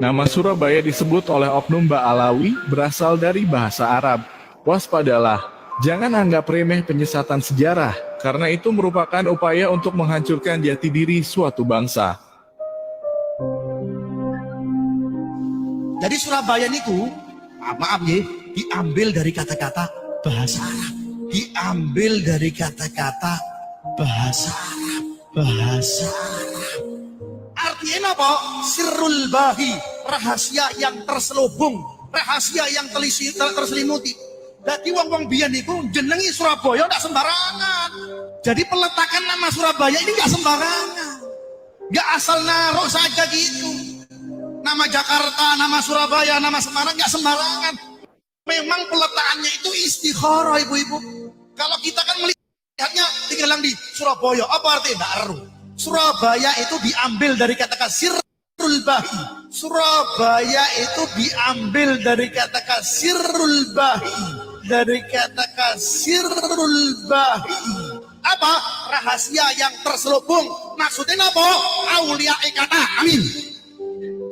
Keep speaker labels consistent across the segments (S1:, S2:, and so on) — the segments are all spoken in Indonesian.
S1: Nama Surabaya disebut oleh oknum Ba'alawi berasal dari bahasa Arab. Waspadalah, jangan anggap remeh penyesatan sejarah, karena itu merupakan upaya untuk menghancurkan jati diri suatu bangsa.
S2: Jadi Surabaya niku, maaf ya, diambil dari kata-kata bahasa Arab. Diambil dari kata-kata bahasa Arab. Bahasa Arab. Artinya apa? Sirrul bahi, rahasia yang terselubung, rahasia yang terselimuti. Jadi wong-wong biyen niku jenengi Surabaya ndak sembarangan. Jadi peletakan nama Surabaya ini nggak sembarangan. Nggak asal naruh saja gitu. Nama Jakarta, nama Surabaya, nama Semarang nggak sembarangan. Memang peletakannya itu istikharah ibu-ibu. Kalau kita kan melihatnya tinggal di Surabaya, apa artinya? Nggak eruh. Surabaya itu diambil dari kata-kata sirrul bahi. Surabaya itu diambil dari kata-kata sirrul bahi. Dari kata-kata sirrul bahi. Apa? Rahasia yang terselubung. Maksudnya apa? Aulia kata. Amin.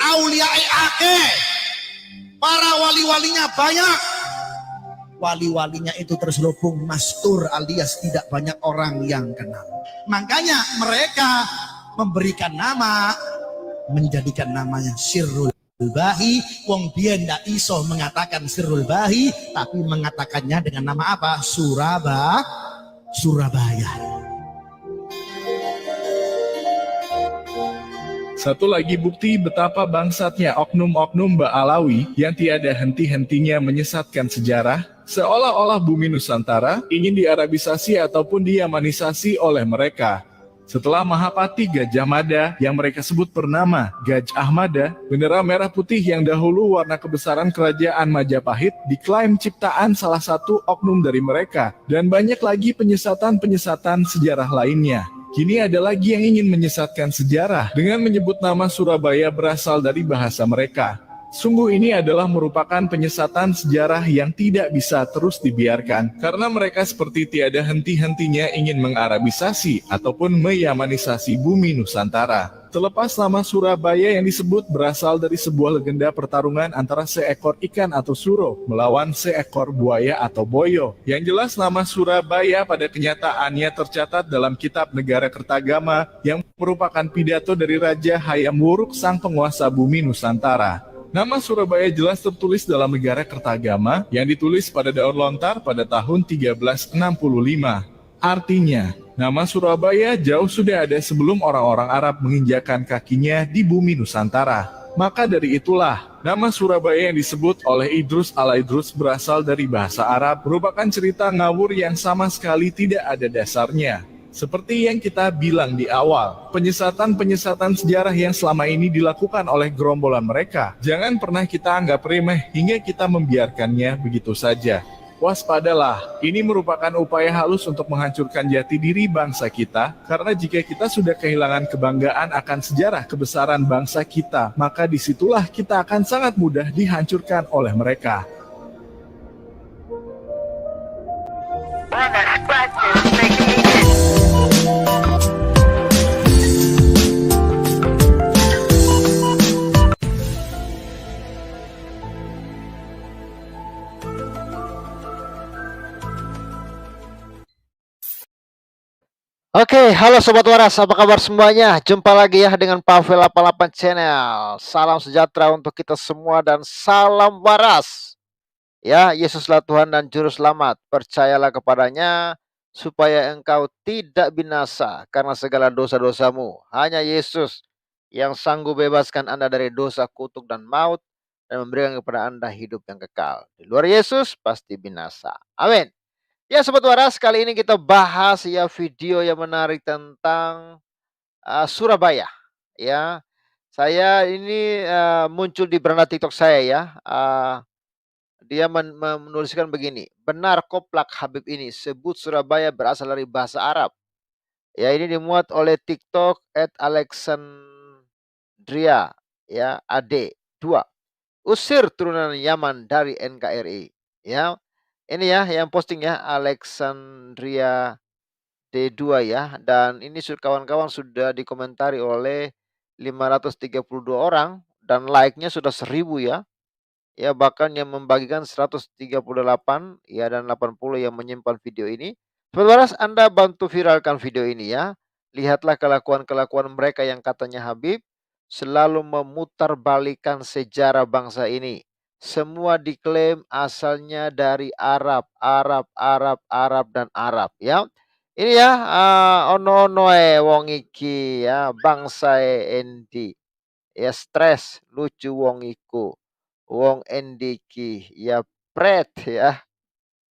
S2: Aulia ake, para wali-walinya banyak, wali-walinya itu terselubung mastur alias tidak banyak orang yang kenal. Makanya mereka memberikan nama, menjadikan namanya Sirrul Bahi. Wong biyen ndak iso mengatakan Sirrul Bahi, tapi mengatakannya dengan nama apa? Surabaya.
S1: Satu lagi bukti betapa bangsatnya oknum-oknum Ba'alawi yang tiada henti-hentinya menyesatkan sejarah, seolah-olah bumi Nusantara ingin diarabisasi ataupun diamanisasi oleh mereka. Setelah Mahapati Gajah Mada yang mereka sebut bernama Gajah Mada, bendera merah putih yang dahulu warna kebesaran kerajaan Majapahit diklaim ciptaan salah satu oknum dari mereka, dan banyak lagi penyesatan-penyesatan sejarah lainnya. Kini ada lagi yang ingin menyesatkan sejarah dengan menyebut nama Surabaya berasal dari bahasa mereka. Sungguh ini adalah merupakan penyesatan sejarah yang tidak bisa terus dibiarkan, karena mereka seperti tiada henti-hentinya ingin mengarabisasi ataupun meyamanisasi bumi Nusantara. Terlepas nama Surabaya yang disebut berasal dari sebuah legenda pertarungan antara seekor ikan atau suro melawan seekor buaya atau boyo. Yang jelas nama Surabaya pada kenyataannya tercatat dalam kitab Negara Kertagama yang merupakan pidato dari Raja Hayam Wuruk sang penguasa bumi Nusantara. Nama Surabaya jelas tertulis dalam Negara Kertagama yang ditulis pada daun lontar pada tahun 1365. Artinya, nama Surabaya jauh sudah ada sebelum orang-orang Arab menginjakan kakinya di bumi Nusantara. Maka dari itulah, nama Surabaya yang disebut oleh Idrus al-Idrus berasal dari bahasa Arab merupakan cerita ngawur yang sama sekali tidak ada dasarnya. Seperti yang kita bilang di awal, penyesatan-penyesatan sejarah yang selama ini dilakukan oleh gerombolan mereka, jangan pernah kita anggap remeh hingga kita membiarkannya begitu saja. Waspadalah, ini merupakan upaya halus untuk menghancurkan jati diri bangsa kita, karena jika kita sudah kehilangan kebanggaan akan sejarah kebesaran bangsa kita, maka disitulah kita akan sangat mudah dihancurkan oleh mereka.
S3: Oke, halo Sobat Waras, apa kabar semuanya? Jumpa lagi ya dengan Pavel 88 Channel. Salam sejahtera untuk kita semua dan salam waras. Ya, Yesuslah Tuhan dan Juru Selamat. Percayalah kepadanya supaya engkau tidak binasa karena segala dosa-dosamu. Hanya Yesus yang sanggup bebaskan Anda dari dosa, kutuk, dan maut dan memberikan kepada Anda hidup yang kekal. Di luar Yesus pasti binasa. Amin. Ya Sobat Waras, kali ini kita bahas ya video yang menarik tentang Surabaya. Ya, saya ini muncul di beranda TikTok saya ya. Dia menuliskan begini, benar koplak Habib ini sebut Surabaya berasal dari bahasa Arab. Ya, ini dimuat oleh TikTok @alexandria ya AD 2. Usir turunan Yaman dari NKRI. Ya, ini ya yang posting ya Alexandria D2 ya, dan ini kawan-kawan sudah dikomentari oleh 532 orang dan like-nya sudah 1000 ya. Ya, bahkan yang membagikan 138 ya, dan 80 yang menyimpan video ini. Sobat Waras, Anda bantu viralkan video ini ya. Lihatlah kelakuan-kelakuan mereka yang katanya Habib selalu memutarbalikkan sejarah bangsa ini. Semua diklaim asalnya dari Arab, dan Arab ya. Ini ya, ono-ono wong iki ya, bangsa endi. Ya stres, lucu wong iku. Wong endiki ya pret ya,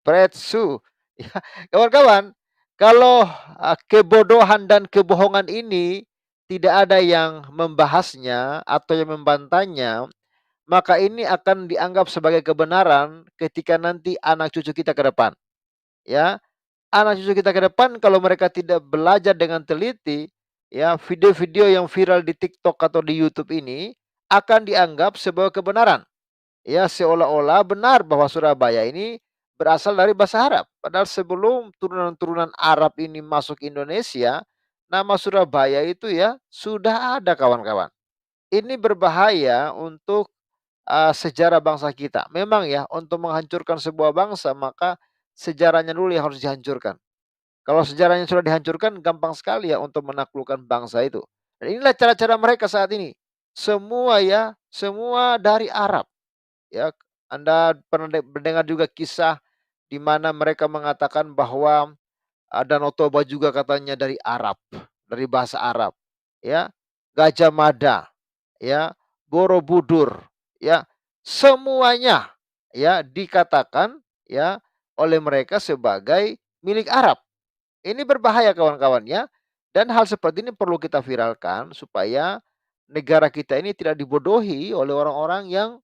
S3: pretsu. Ya, kawan-kawan, kalau kebodohan dan kebohongan ini tidak ada yang membahasnya atau yang membantahnya, maka ini akan dianggap sebagai kebenaran ketika nanti anak cucu kita ke depan. Ya, anak cucu kita ke depan kalau mereka tidak belajar dengan teliti, ya, video-video yang viral di TikTok atau di YouTube ini akan dianggap sebagai kebenaran. Ya, seolah-olah benar bahwa Surabaya ini berasal dari bahasa Arab. Padahal sebelum turunan-turunan Arab ini masuk Indonesia, nama Surabaya itu ya sudah ada, kawan-kawan. Ini berbahaya untuk sejarah bangsa kita. Memang ya, untuk menghancurkan sebuah bangsa maka sejarahnya dulu yang harus dihancurkan. Kalau sejarahnya sudah dihancurkan, gampang sekali ya untuk menaklukkan bangsa itu. Dan inilah cara-cara mereka saat ini. Semua ya, semua dari Arab. Ya, Anda pernah mendengar juga kisah di mana mereka mengatakan bahwa Danau Toba juga katanya dari Arab, dari bahasa Arab. Ya, Gajah Mada, ya, Borobudur, ya, semuanya ya dikatakan ya oleh mereka sebagai milik Arab. Ini berbahaya, kawan-kawan ya. Dan hal seperti ini perlu kita viralkan supaya negara kita ini tidak dibodohi oleh orang-orang yang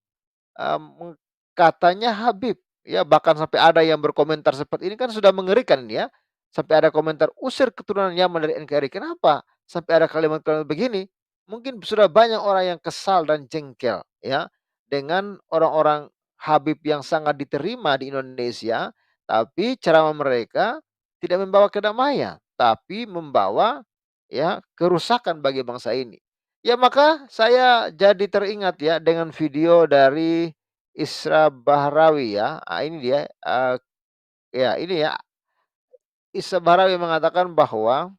S3: katanya Habib, ya, bahkan sampai ada yang berkomentar seperti ini, kan sudah mengerikan ini ya. Sampai ada komentar, "Usir keturunan Yaman dari NKRI." Kenapa sampai ada kalimat-kalimat begini? Mungkin sudah banyak orang yang kesal dan jengkel ya dengan orang-orang Habib yang sangat diterima di Indonesia, tapi cara mereka tidak membawa kedamaian, tapi membawa ya kerusakan bagi bangsa ini. Ya, maka saya jadi teringat ya dengan video dari Isra Bahrawi ya. Ini dia, ya ini ya, Isra Bahrawi mengatakan bahwa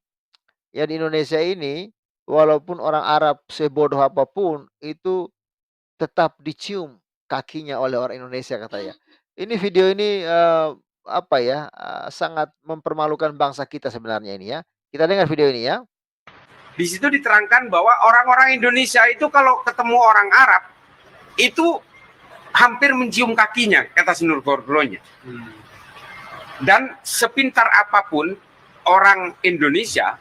S3: ya di Indonesia ini walaupun orang Arab sebodoh apapun itu tetap dicium kakinya oleh orang Indonesia, katanya. Ini video ini, apa ya, sangat mempermalukan bangsa kita sebenarnya ini ya. Kita dengar video ini ya.
S4: Di situ diterangkan bahwa orang-orang Indonesia itu kalau ketemu orang Arab itu hampir mencium kakinya, kata Senur Gorgronya. Dan sepintar apapun orang Indonesia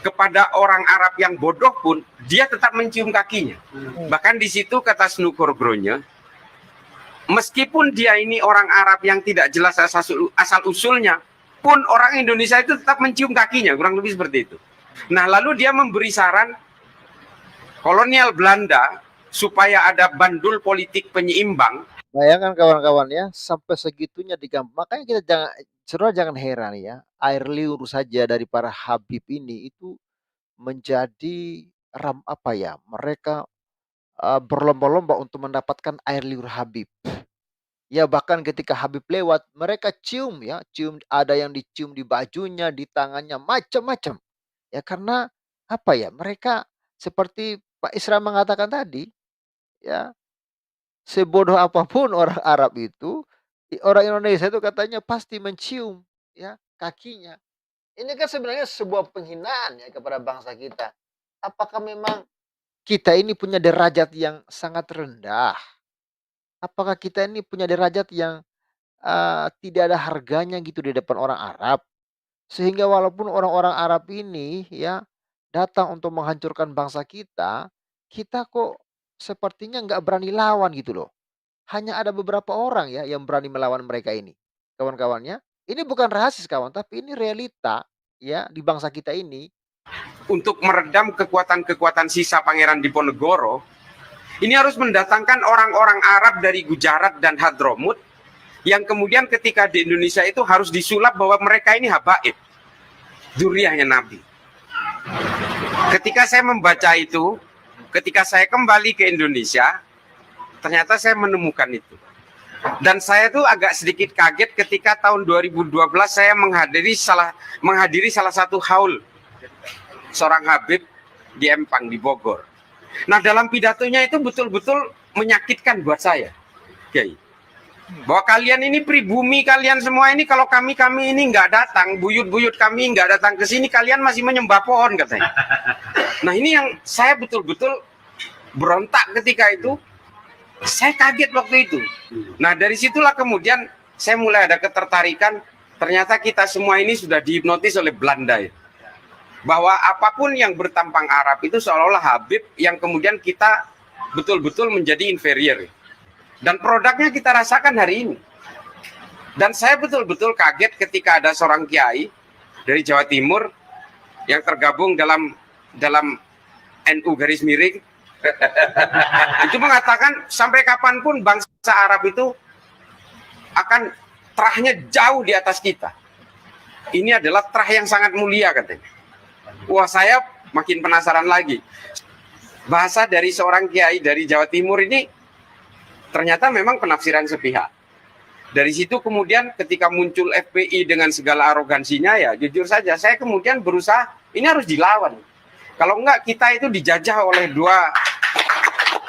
S4: kepada orang Arab yang bodoh pun dia tetap mencium kakinya. Bahkan di situ kata Senur Gorgronya, meskipun dia ini orang Arab yang tidak jelas asal usulnya, pun orang Indonesia itu tetap mencium kakinya, kurang lebih seperti itu. Nah, lalu dia memberi saran kolonial Belanda supaya ada bandul politik penyeimbang.
S3: Bayangkan, kawan-kawan ya, sampai segitunya digampang. Makanya kita jangan heran ya, air liur saja dari para Habib ini itu menjadi apa ya, mereka berlomba-lomba untuk mendapatkan air liur Habib. Ya, bahkan ketika Habib lewat, mereka cium ya, ada yang dicium di bajunya, di tangannya, macam-macam. Ya, karena apa ya, mereka seperti Pak Isra mengatakan tadi, ya, sebodoh apapun orang Arab itu, orang Indonesia itu katanya pasti mencium ya kakinya. Ini kan sebenarnya sebuah penghinaan ya kepada bangsa kita. Apakah memang kita ini punya derajat yang sangat rendah? Apakah kita ini punya derajat yang tidak ada harganya gitu di depan orang Arab? Sehingga walaupun orang-orang Arab ini ya datang untuk menghancurkan bangsa kita, kita kok sepertinya nggak berani lawan gitu loh. Hanya ada beberapa orang ya yang berani melawan mereka ini. Kawan-kawannya, ini bukan rasis kawan, tapi ini realita ya di bangsa kita ini.
S4: Untuk meredam kekuatan-kekuatan sisa Pangeran Diponegoro, ini harus mendatangkan orang-orang Arab dari Gujarat dan Hadramut yang kemudian ketika di Indonesia itu harus disulap bahwa mereka ini habaib, zuriyahnya Nabi. Ketika saya membaca itu, ketika saya kembali ke Indonesia, ternyata saya menemukan itu. Dan saya tuh agak sedikit kaget ketika tahun 2012 saya menghadiri salah satu haul seorang Habib di Empang di Bogor. Nah, dalam pidatonya itu betul-betul menyakitkan buat saya, Kiai. Bahwa kalian ini pribumi, kalian semua ini kalau kami ini nggak datang, buyut-buyut kami nggak datang ke sini, kalian masih menyembah pohon katanya. Nah, ini yang saya betul-betul berontak ketika itu. Saya kaget waktu itu. Nah, dari situlah kemudian saya mulai ada ketertarikan. Ternyata kita semua ini sudah dihipnotis oleh Belanda ya. Bahwa apapun yang bertampang Arab itu seolah-olah Habib yang kemudian kita betul-betul menjadi inferior. Dan produknya kita rasakan hari ini. Dan saya betul-betul kaget ketika ada seorang kiai dari Jawa Timur yang tergabung dalam NU garis miring itu mengatakan sampai kapanpun bangsa Arab itu akan terahnya jauh di atas kita. Ini adalah terah yang sangat mulia katanya. Wah, saya makin penasaran lagi. Bahasa dari seorang kiai dari Jawa Timur ini ternyata memang penafsiran sepihak. Dari situ kemudian ketika muncul FPI dengan segala arogansinya, ya jujur saja saya kemudian berusaha ini harus dilawan. Kalau enggak kita itu dijajah oleh dua.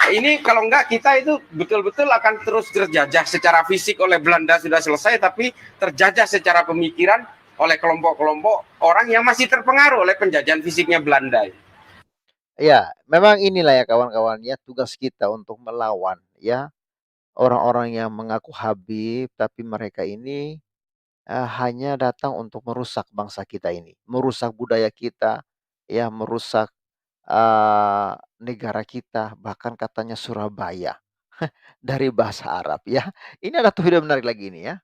S4: Ini kalau enggak kita itu betul-betul akan terus terjajah secara fisik oleh Belanda sudah selesai, tapi terjajah secara pemikiran oleh kelompok-kelompok orang yang masih terpengaruh oleh penjajahan fisiknya Belanda.
S3: Ya, memang inilah ya kawan-kawan ya tugas kita untuk melawan ya orang-orang yang mengaku Habib tapi mereka ini hanya datang untuk merusak bangsa kita ini, merusak budaya kita, ya merusak negara kita, bahkan katanya Surabaya dari bahasa Arab ya. Ini ada tuh video menarik lagi ini ya.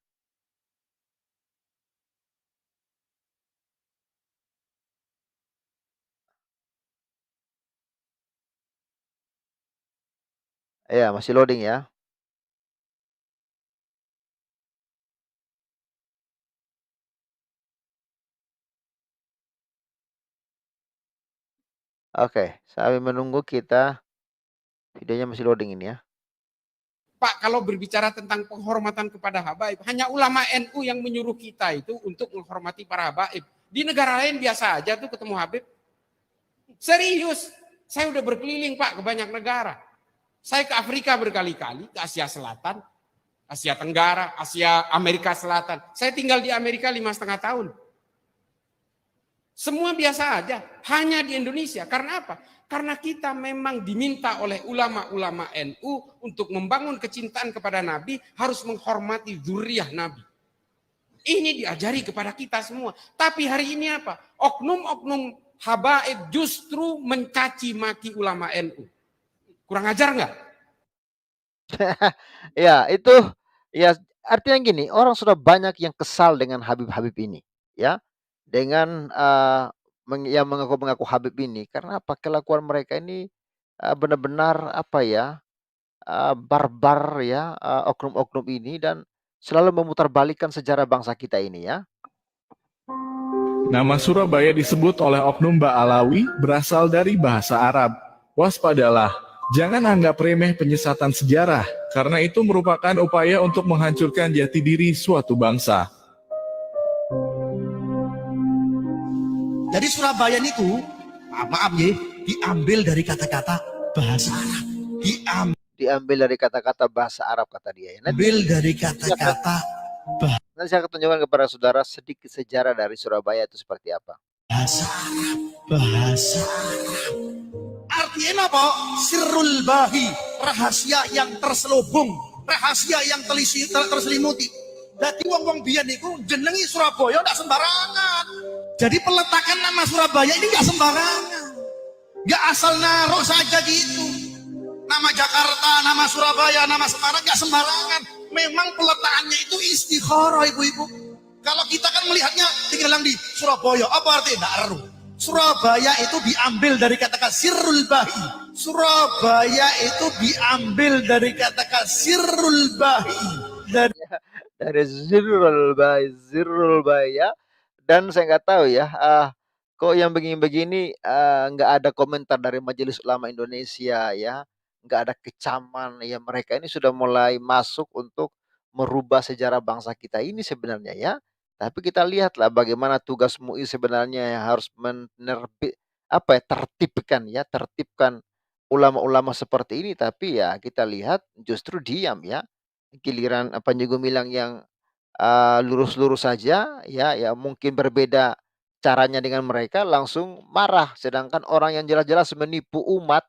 S3: Ya, masih loading ya. Oke, sambil menunggu kita videonya masih loading ini ya.
S4: Pak, kalau berbicara tentang penghormatan kepada habaib, hanya ulama NU yang menyuruh kita itu untuk menghormati para habaib. Di negara lain biasa aja tuh ketemu Habib. Serius, saya udah berkeliling Pak ke banyak negara. Saya ke Afrika berkali-kali, ke Asia Selatan, Asia Tenggara, Asia Amerika Selatan. Saya tinggal di Amerika 5,5 tahun. Semua biasa aja, hanya di Indonesia. Karena apa? Karena kita memang diminta oleh ulama-ulama NU untuk membangun kecintaan kepada Nabi, harus menghormati zuriyah Nabi. Ini diajari kepada kita semua. Tapi hari ini apa? Oknum-oknum habaib justru mencaci maki ulama NU. Kurang ajar nggak?
S3: Ya, itu ya artinya gini, orang sudah banyak yang kesal dengan Habib-Habib ini, ya. Dengan yang mengaku-mengaku Habib ini karena apa? Kelakuan mereka ini benar-benar apa ya? Barbar ya, oknum-oknum ini dan selalu memutarbalikkan sejarah bangsa kita ini ya.
S1: Nama Surabaya disebut oleh oknum Ba'alawi berasal dari bahasa Arab. Waspadalah, jangan anggap remeh penyesatan sejarah, karena itu merupakan upaya untuk menghancurkan jati diri suatu bangsa.
S2: Jadi Surabaya niku, maaf ya, diambil dari kata-kata bahasa Arab.
S3: Diambil dari kata-kata bahasa Arab kata dia ya.
S2: Diambil dari kata-kata
S3: Nanti saya akan tunjukkan kepada saudara sedikit sejarah dari Surabaya itu seperti apa.
S2: bahasa Arab. Bahasa Arab. Artinya apa? Sirrul bahi, rahasia yang terselubung, rahasia yang terselimuti. Jadi wong-wong biyen niku jenengi Surabaya ndak sembarangan. Jadi peletakan nama Surabaya ini nggak sembarangan. Nggak asal naruh saja gitu. Nama Jakarta, nama Surabaya, nama Semarang nggak sembarangan. Memang peletakannya itu istikharah ibu-ibu. Kalau kita kan melihatnya tinggal di Surabaya, apa artinya? Nggak eruh. Surabaya itu diambil dari kata-kata sirrul bahi. Surabaya itu diambil dari kata-kata sirrul bahi.
S3: Dari Zirul Bay ya. Dan saya nggak tahu ya, Kok yang begini-begini, nggak ada komentar dari Majelis Ulama Indonesia ya, nggak ada kecaman ya, mereka ini sudah mulai masuk untuk merubah sejarah bangsa kita ini sebenarnya ya. Tapi kita lihatlah bagaimana tugas MUI sebenarnya yang harus tertibkan ulama-ulama seperti ini, tapi ya kita lihat justru diam ya. Giliran Panji Gumilang yang lurus-lurus saja ya mungkin berbeda caranya dengan mereka langsung marah, sedangkan orang yang jelas-jelas menipu umat,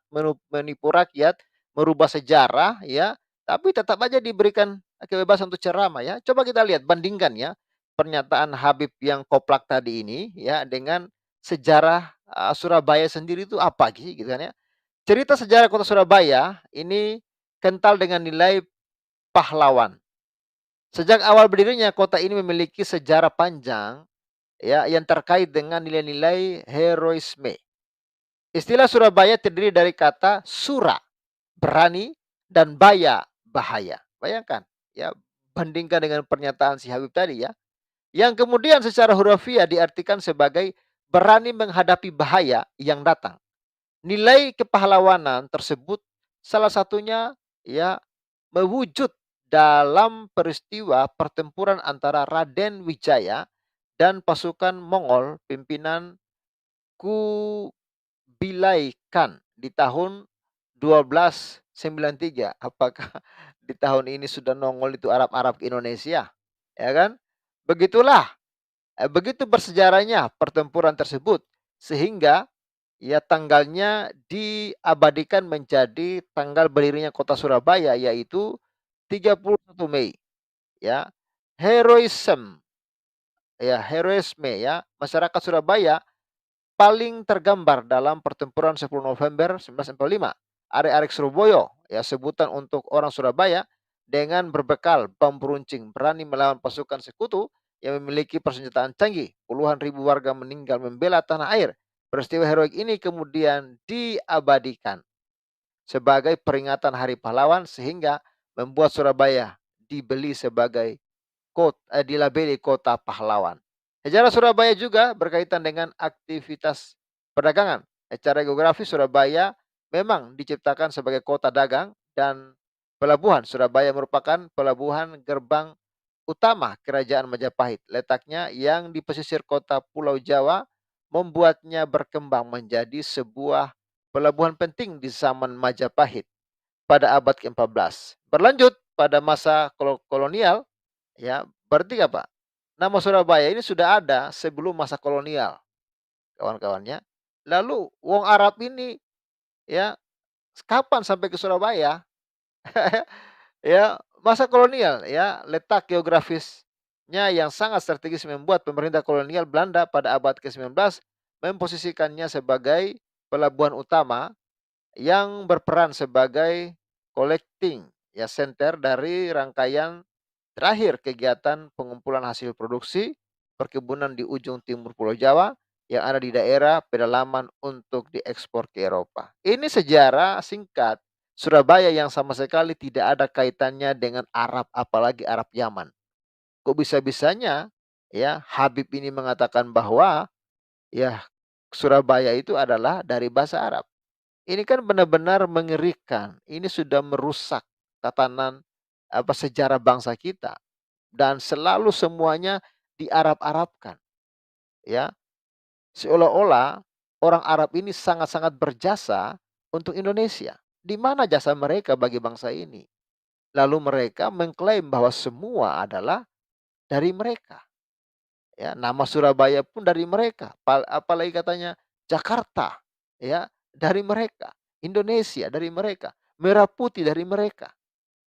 S3: menipu rakyat, merubah sejarah ya, tapi tetap aja diberikan kebebasan untuk ceramah ya. Coba kita lihat bandingkan ya, pernyataan Habib yang koplak tadi ini ya dengan sejarah, Surabaya sendiri itu apa sih gitu kan ya. Cerita sejarah kota Surabaya ini kental dengan nilai pahlawan. Sejak awal berdirinya kota ini memiliki sejarah panjang ya yang terkait dengan nilai-nilai heroisme. Istilah Surabaya terdiri dari kata sura, berani, dan baya, bahaya. Bayangkan ya, bandingkan dengan pernyataan si Habib tadi ya. Yang kemudian secara hurufiyah diartikan sebagai berani menghadapi bahaya yang datang. Nilai kepahlawanan tersebut salah satunya ya mewujud dalam peristiwa pertempuran antara Raden Wijaya dan pasukan Mongol pimpinan Kubilai Khan di tahun 1293. Apakah di tahun ini sudah nongol itu Arab-Arab ke Indonesia? Ya kan? Begitulah, begitu bersejarahnya pertempuran tersebut sehingga ya tanggalnya diabadikan menjadi tanggal berdirinya kota Surabaya yaitu 31 Mei ya. Heroism heroisme ya, masyarakat Surabaya paling tergambar dalam pertempuran 10 November 1945. Arek-arek Surabaya ya sebutan untuk orang Surabaya dengan berbekal bambu runcing berani melawan pasukan sekutu yang memiliki persenjataan canggih. Puluhan ribu warga meninggal membela tanah air. Peristiwa heroik ini kemudian diabadikan sebagai peringatan Hari Pahlawan sehingga membuat Surabaya dibeli sebagai dilabeli kota pahlawan. Sejarah Surabaya juga berkaitan dengan aktivitas perdagangan. Secara geografis Surabaya memang diciptakan sebagai kota dagang dan pelabuhan. Surabaya merupakan pelabuhan gerbang utama Kerajaan Majapahit. Letaknya yang di pesisir kota Pulau Jawa membuatnya berkembang menjadi sebuah pelabuhan penting di zaman Majapahit pada abad ke-14. Berlanjut pada masa kolonial, ya, berarti apa? Nama Surabaya ini sudah ada sebelum masa kolonial, kawan-kawannya. Lalu wong Arab ini ya kapan sampai ke Surabaya? Ya, masa kolonial ya, letak geografisnya yang sangat strategis membuat pemerintah kolonial Belanda pada abad ke-19 memposisikannya sebagai pelabuhan utama yang berperan sebagai collecting ya center dari rangkaian terakhir kegiatan pengumpulan hasil produksi perkebunan di ujung timur Pulau Jawa yang ada di daerah pedalaman untuk diekspor ke Eropa. Ini sejarah singkat Surabaya yang sama sekali tidak ada kaitannya dengan Arab, apalagi Arab Yaman. Kok bisa-bisanya ya Habib ini mengatakan bahwa ya Surabaya itu adalah dari bahasa Arab. Ini kan benar-benar mengerikan. Ini sudah merusak tatanan sejarah bangsa kita dan selalu semuanya diarab-arabkan ya. Seolah-olah orang Arab ini sangat-sangat berjasa untuk Indonesia. Di mana jasa mereka bagi bangsa ini? Lalu mereka mengklaim bahwa semua adalah dari mereka. Ya, nama Surabaya pun dari mereka. Apalagi katanya Jakarta, ya, dari mereka. Indonesia dari mereka. Merah Putih dari mereka.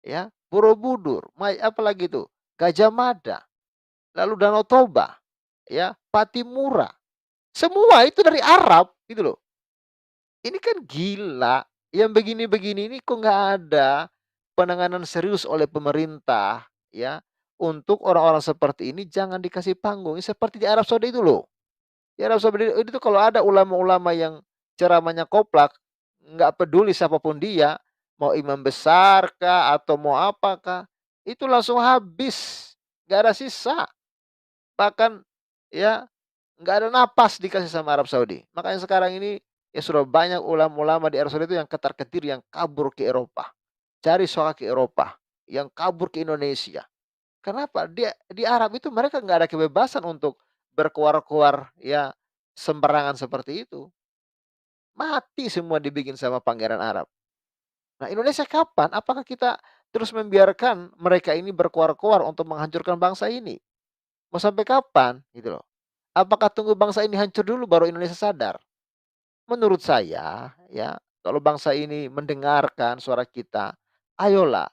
S3: Ya, Borobudur, apalagi itu? Gajah Mada, lalu Danau Toba, ya, Patimura. Semua itu dari Arab gitu loh. Ini kan gila. Yang begini-begini ini kok nggak ada penanganan serius oleh pemerintah ya untuk orang-orang seperti ini jangan dikasih panggung. Seperti di Arab Saudi itu loh. Di Arab Saudi itu kalau ada ulama-ulama yang ceramahnya koplak, nggak peduli siapapun dia, mau imam besar kah atau mau apakah, itu langsung habis, nggak ada sisa. Bahkan ya nggak ada napas dikasih sama Arab Saudi. Makanya sekarang ini ya sudah banyak ulama-ulama di Arab Saudi itu yang ketar-ketir yang kabur ke Eropa, cari soal ke Eropa, yang kabur ke Indonesia. Kenapa? Di Arab itu mereka nggak ada kebebasan untuk berkuar-kuar ya sembarangan seperti itu. Mati semua dibikin sama pangeran Arab. Nah, Indonesia kapan? Apakah kita terus membiarkan mereka ini berkuar-kuar untuk menghancurkan bangsa ini? Mau sampai kapan? Gitu loh. Apakah tunggu bangsa ini hancur dulu baru Indonesia sadar? Menurut saya, ya, kalau bangsa ini mendengarkan suara kita, ayolah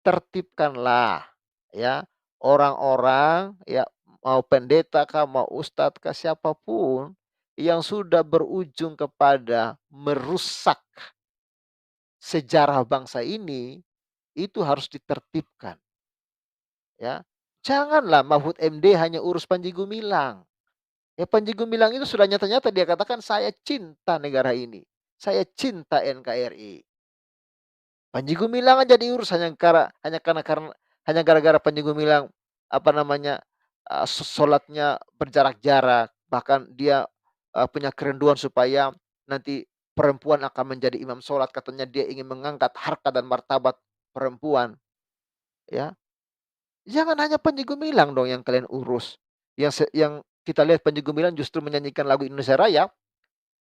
S3: tertibkanlah, ya, orang-orang, ya, mau pendeta kah, mau ustadz kah, siapapun yang sudah berujung kepada merusak sejarah bangsa ini, itu harus ditertibkan, ya. Janganlah Mahfud MD hanya urus Panji Gumilang. Ya Panji Gumilang itu sudah nyata-nyata dia katakan, "Saya cinta negara ini, saya cinta NKRI." Panji Gumilang aja diurus hanya gara-gara Panji Gumilang, apa namanya, sholatnya berjarak-jarak, bahkan dia, punya kerinduan supaya nanti perempuan akan menjadi imam sholat, katanya dia ingin mengangkat harkat dan martabat perempuan, ya. Jangan hanya Panji Gumilang dong yang kalian urus. Yang kita lihat Panji Gumilang justru menyanyikan lagu Indonesia Raya,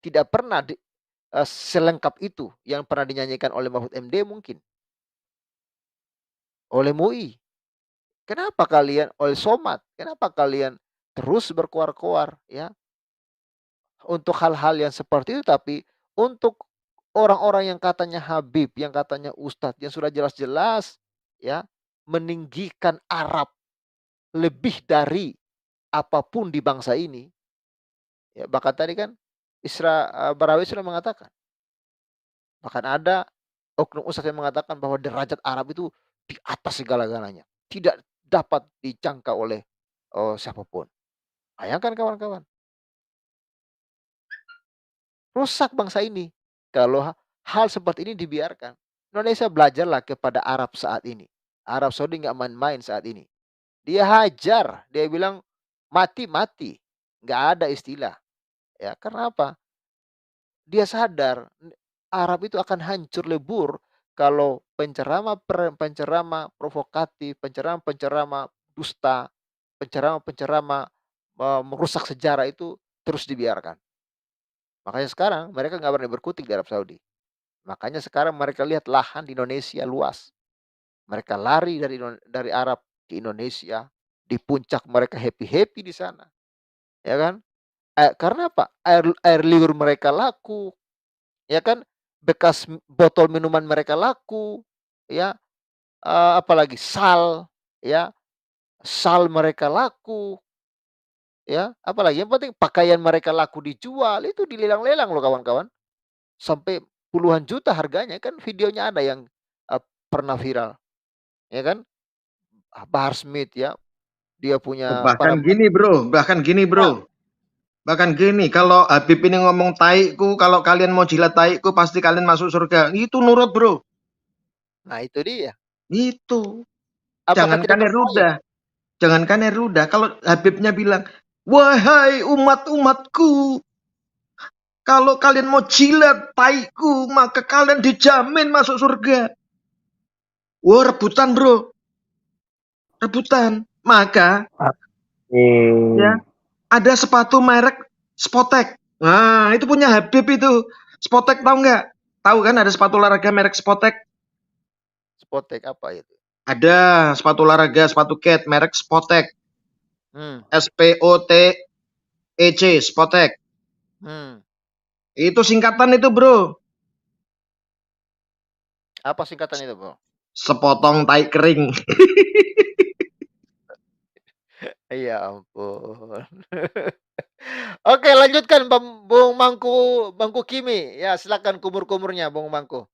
S3: tidak pernah selengkap itu yang pernah dinyanyikan oleh Mahfud MD mungkin, oleh MUI. Kenapa kalian oleh Somad, kenapa kalian terus berkoar-koar ya, untuk hal-hal yang seperti itu, tapi untuk orang-orang yang katanya Habib, yang katanya Ustadz, yang sudah jelas-jelas ya, meninggikan Arab lebih dari apapun di bangsa ini, ya bahkan tadi kan Barawi sudah mengatakan, bahkan ada oknum ustadz yang mengatakan bahwa derajat Arab itu di atas segala-galanya, tidak dapat dijangkau oleh siapapun. Bayangkan kawan-kawan, rusak bangsa ini kalau hal seperti ini dibiarkan. Indonesia belajarlah kepada Arab saat ini. Arab Saudi nggak main-main saat ini. Dia hajar, dia bilang mati-mati, nggak ada istilah. Ya, karena apa? Dia sadar Arab itu akan hancur lebur kalau penceramah provokatif, penceramah dusta, penceramah merusak sejarah itu terus dibiarkan. Makanya sekarang mereka nggak berani berkutik di Arab Saudi. Makanya sekarang mereka lihat lahan di Indonesia luas. Mereka lari dari Arab ke Indonesia. Di puncak mereka happy-happy di sana. Ya kan? Karena apa? Air liur mereka laku. Ya kan? Bekas botol minuman mereka laku. Ya. Apalagi sal. Ya. Sal mereka laku. Ya. Apalagi yang penting pakaian mereka laku dijual. Itu dilelang-lelang loh kawan-kawan. Sampai puluhan juta harganya, kan videonya ada yang pernah viral, ya kan? Bahar Smith ya, dia punya apa
S5: Bahkan
S3: namanya,
S5: gini bro, bahkan gini, kalau Habib ini ngomong taiku, kalau kalian mau jilat taiku pasti kalian masuk surga. Itu nurut bro,
S3: nah itu dia.
S5: itu.
S3: Apakah tidak percaya?
S5: Jangankan air ludah, kalau Habibnya bilang, wahai umat-umatku, kalau kalian mau jilat taiku, maka kalian dijamin masuk surga. Wah, rebutan bro, rebutan. Maka ya, ada sepatu merek Spotek. Nah, itu punya Habib itu. Spotek tahu nggak? Tahu kan ada sepatu olahraga merek Spotek?
S3: Spotek apa itu?
S5: Ada sepatu olahraga, sepatu cat merek Spotek. SPOTEC, Spotek. Itu singkatan itu, Bro.
S3: Apa singkatan itu, Bro?
S5: Sepotong tai kering.
S3: Ya ampun. Oke, lanjutkan Bung Mangku Kimi. Ya, silakan kumur-kumurnya Bung Mangku.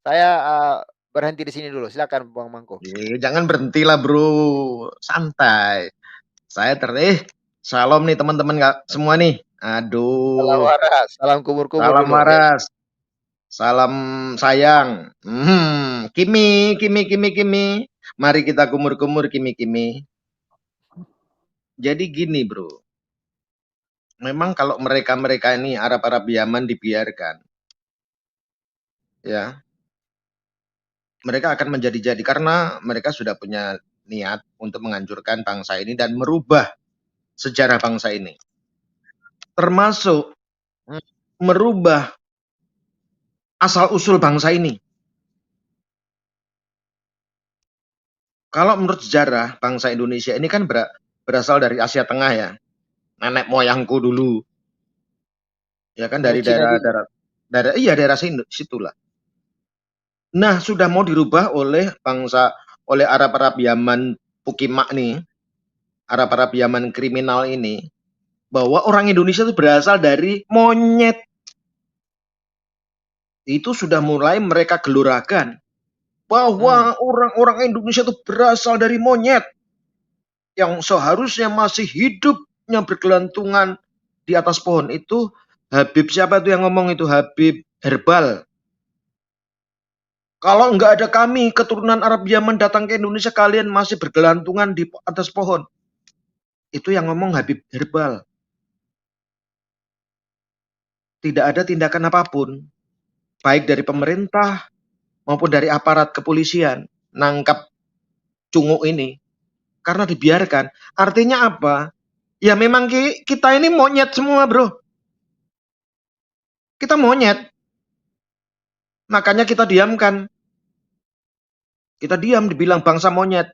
S3: Saya berhenti di sini dulu. Silakan Bung Mangku.
S5: Jangan berhenti lah, Bro. Santai. Saya Shalom nih teman-teman semua nih. Aduh.
S3: Salam waras, salam kumur-kumur
S5: Salam
S3: dulu.
S5: waras. Ya. Salam sayang. Kimi. Mari kita kumur-kumur Kimi. Jadi gini, Bro. memang kalau mereka-mereka ini Arab-Arab Yaman dibiarkan, ya, mereka akan menjadi-jadi karena mereka sudah punya niat untuk menghancurkan bangsa ini dan merubah sejarah bangsa ini. Termasuk
S3: Hmm.
S5: merubah asal-usul bangsa ini. Kalau menurut sejarah bangsa Indonesia ini kan berasal dari Asia Tengah ya. Nenek moyangku dulu, ya kan
S3: Dari
S5: dari
S3: Cina juga.
S5: daerah situlah. Nah, sudah mau dirubah oleh Arab-Arab Yaman Pukimak nih, Arab-Arab Yaman kriminal ini, bahwa orang Indonesia itu berasal dari monyet. Itu sudah mulai mereka gelurakan
S3: Hmm.
S5: bahwa orang-orang Indonesia itu berasal dari monyet yang seharusnya masih hidupnya bergelantungan di atas pohon. Itu Habib siapa itu yang ngomong itu? Habib Herbal. Kalau nggak ada kami, keturunan Arab Yaman datang ke Indonesia, kalian masih bergelantungan di atas pohon. Itu yang ngomong Habib Herbal. Tidak ada tindakan apapun, baik dari pemerintah maupun dari aparat kepolisian, nangkap cunguk ini. Karena dibiarkan. Artinya apa? Ya memang kita ini monyet semua, bro. Kita monyet. Makanya kita diamkan. Kita diam dibilang bangsa monyet.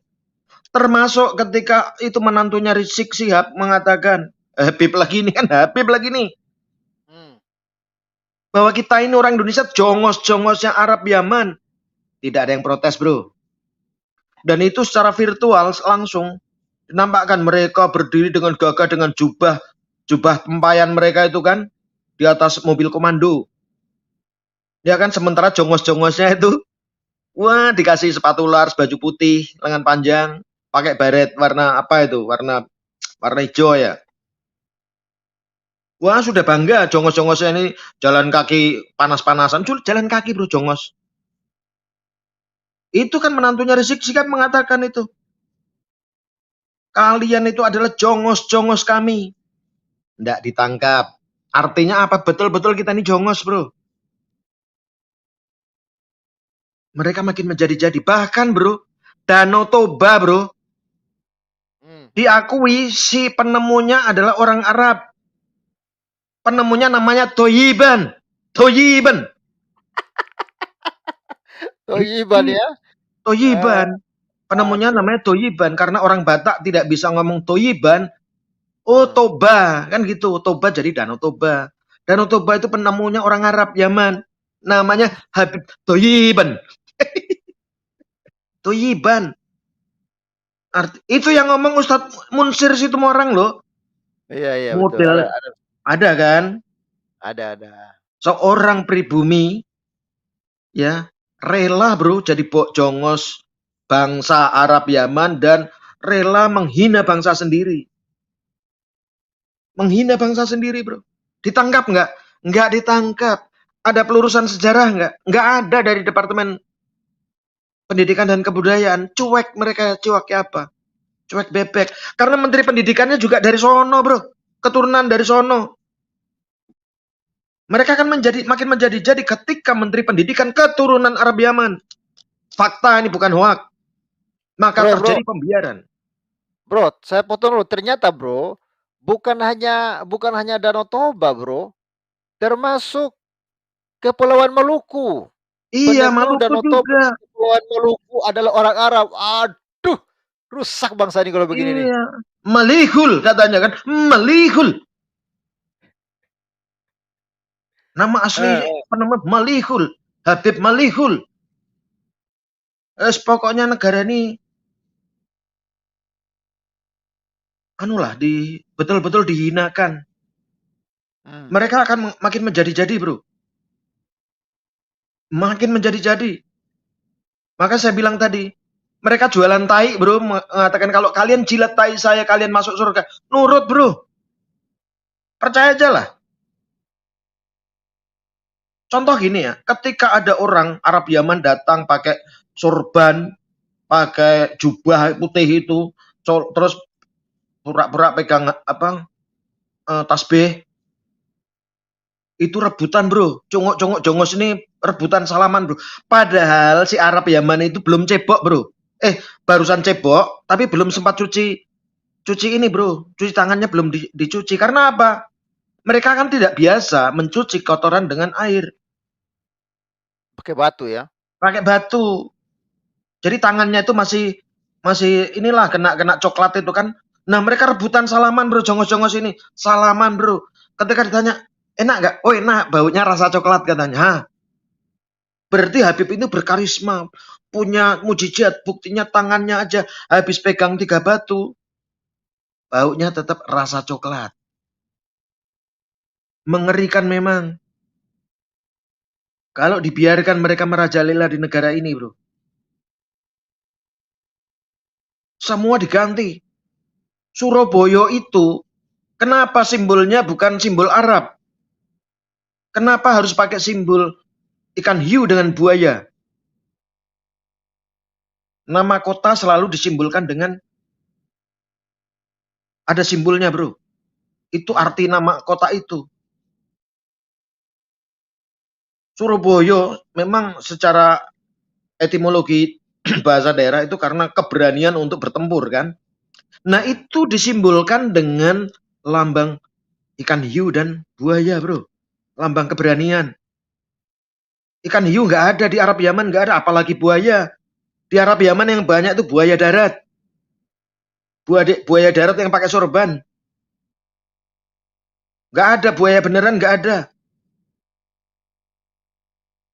S5: Termasuk ketika itu menantunya Rizik Sihab mengatakan, Habib lagi nih kan, Habib lagi nih.
S3: Hmm.
S5: Bahwa kita ini orang Indonesia jongos-jongosnya Arab Yaman. Tidak ada yang protes, bro. Dan itu secara virtual langsung dinampakkan mereka berdiri dengan gagah dengan jubah tempayan mereka itu kan di atas mobil komando. Ya kan, sementara jongos-jongosnya itu wah dikasih sepatu lars, baju putih, lengan panjang, pakai baret warna apa itu? Warna hijau ya. Wah sudah bangga jongos-jongosnya ini jalan kaki panas-panasan, jalan kaki bro jongos. Itu kan menantunya Rizik Sihab mengatakan itu. Kalian itu adalah jongos-jongos kami. Tidak ditangkap. Artinya apa? Betul-betul kita ini jongos bro. Mereka makin menjadi-jadi. Bahkan bro, Danau Toba bro,
S3: Hmm.
S5: diakui si penemunya adalah orang Arab. Penemunya namanya Toyiban. Toyiban.
S3: Toyiban ya.
S5: Toyiban. Penemunya
S3: Aduh.
S5: namanya Toyiban. Karena orang Batak tidak bisa ngomong Toyiban. Oh
S3: Hmm.
S5: Toba. Kan gitu. Toba jadi Danau Toba. Danau Toba itu penemunya orang Arab Yaman. Namanya Habib Toyiban. Toyiban. Itu yang ngomong Ustadz Munsir Situmorang loh.
S3: Iya iya betul.
S5: Model ada kan?
S3: Ada.
S5: Seorang pribumi ya rela bro jadi jongos bangsa Arab Yaman dan rela menghina bangsa sendiri. Menghina bangsa sendiri bro. Ditangkap nggak? Nggak ditangkap. Ada pelurusan sejarah nggak? Nggak ada dari Departemen Pendidikan dan Kebudayaan. Cuek mereka, cueknya apa? Cuek bebek. Karena Menteri Pendidikannya juga dari sono bro. Keturunan dari sono. Mereka akan makin menjadi-jadi ketika Menteri Pendidikan keturunan Arab Yaman. Fakta ini bukan hoak. Maka terjadi pembiaran.
S3: Bro, saya potong dulu. Ternyata bro, bukan hanya Danau Toba bro, termasuk Kepulauan Maluku.
S5: Iya,
S3: Penyebab
S5: Maluku
S3: Danau Toba,
S5: juga.
S3: Kepulauan Maluku adalah orang Arab. Aduh, rusak bangsa ini kalau begini nih.
S5: Iya. Malihul katanya kan. Malihul. Nama asli penemu Malihul. Habib Malihul. Pokoknya negara ini anulah betul-betul dihinakan. Mereka akan makin menjadi-jadi, bro. Makin menjadi-jadi. Maka saya bilang tadi, mereka jualan tai, bro, mengatakan kalau kalian jilat tai saya, kalian masuk surga. Nurut, bro. Percaya aja lah. Contoh gini ya, ketika ada orang Arab Yaman datang pakai sorban, pakai jubah putih itu, terus pura-pura pegang tasbih, itu rebutan bro. Congok-congok jongos ini rebutan salaman bro. Padahal si Arab Yaman itu belum cebok bro. Barusan cebok, tapi belum sempat cuci ini bro. Cuci tangannya belum dicuci. Karena apa? Mereka kan tidak biasa mencuci kotoran dengan air.
S3: Pakai batu ya.
S5: Pakai batu. Jadi tangannya itu masih inilah kena coklat itu kan. Nah mereka rebutan salaman bro, jongos-jongos ini. Salaman bro. Ketika ditanya, enak nggak? Oh enak, baunya rasa coklat katanya. Hah? Berarti Habib itu berkarisma. Punya mujizat, buktinya tangannya aja habis pegang 3 batu. Baunya tetap rasa coklat. Mengerikan memang. Kalau dibiarkan mereka merajalela di negara ini bro. Semua diganti. Surabaya itu, kenapa simbolnya bukan simbol Arab? Kenapa harus pakai simbol ikan hiu dengan buaya? Nama kota selalu disimbolkan dengan ada simbolnya bro. Itu arti nama kota itu. Surabaya memang secara etimologi bahasa daerah itu karena keberanian untuk bertempur kan. Nah itu disimbolkan dengan lambang ikan hiu dan buaya bro. Lambang keberanian. Ikan hiu nggak ada di Arab Yaman, nggak ada, apalagi buaya. Di Arab Yaman yang banyak itu buaya darat. Buaya darat yang pakai sorban. Nggak ada buaya beneran, nggak ada.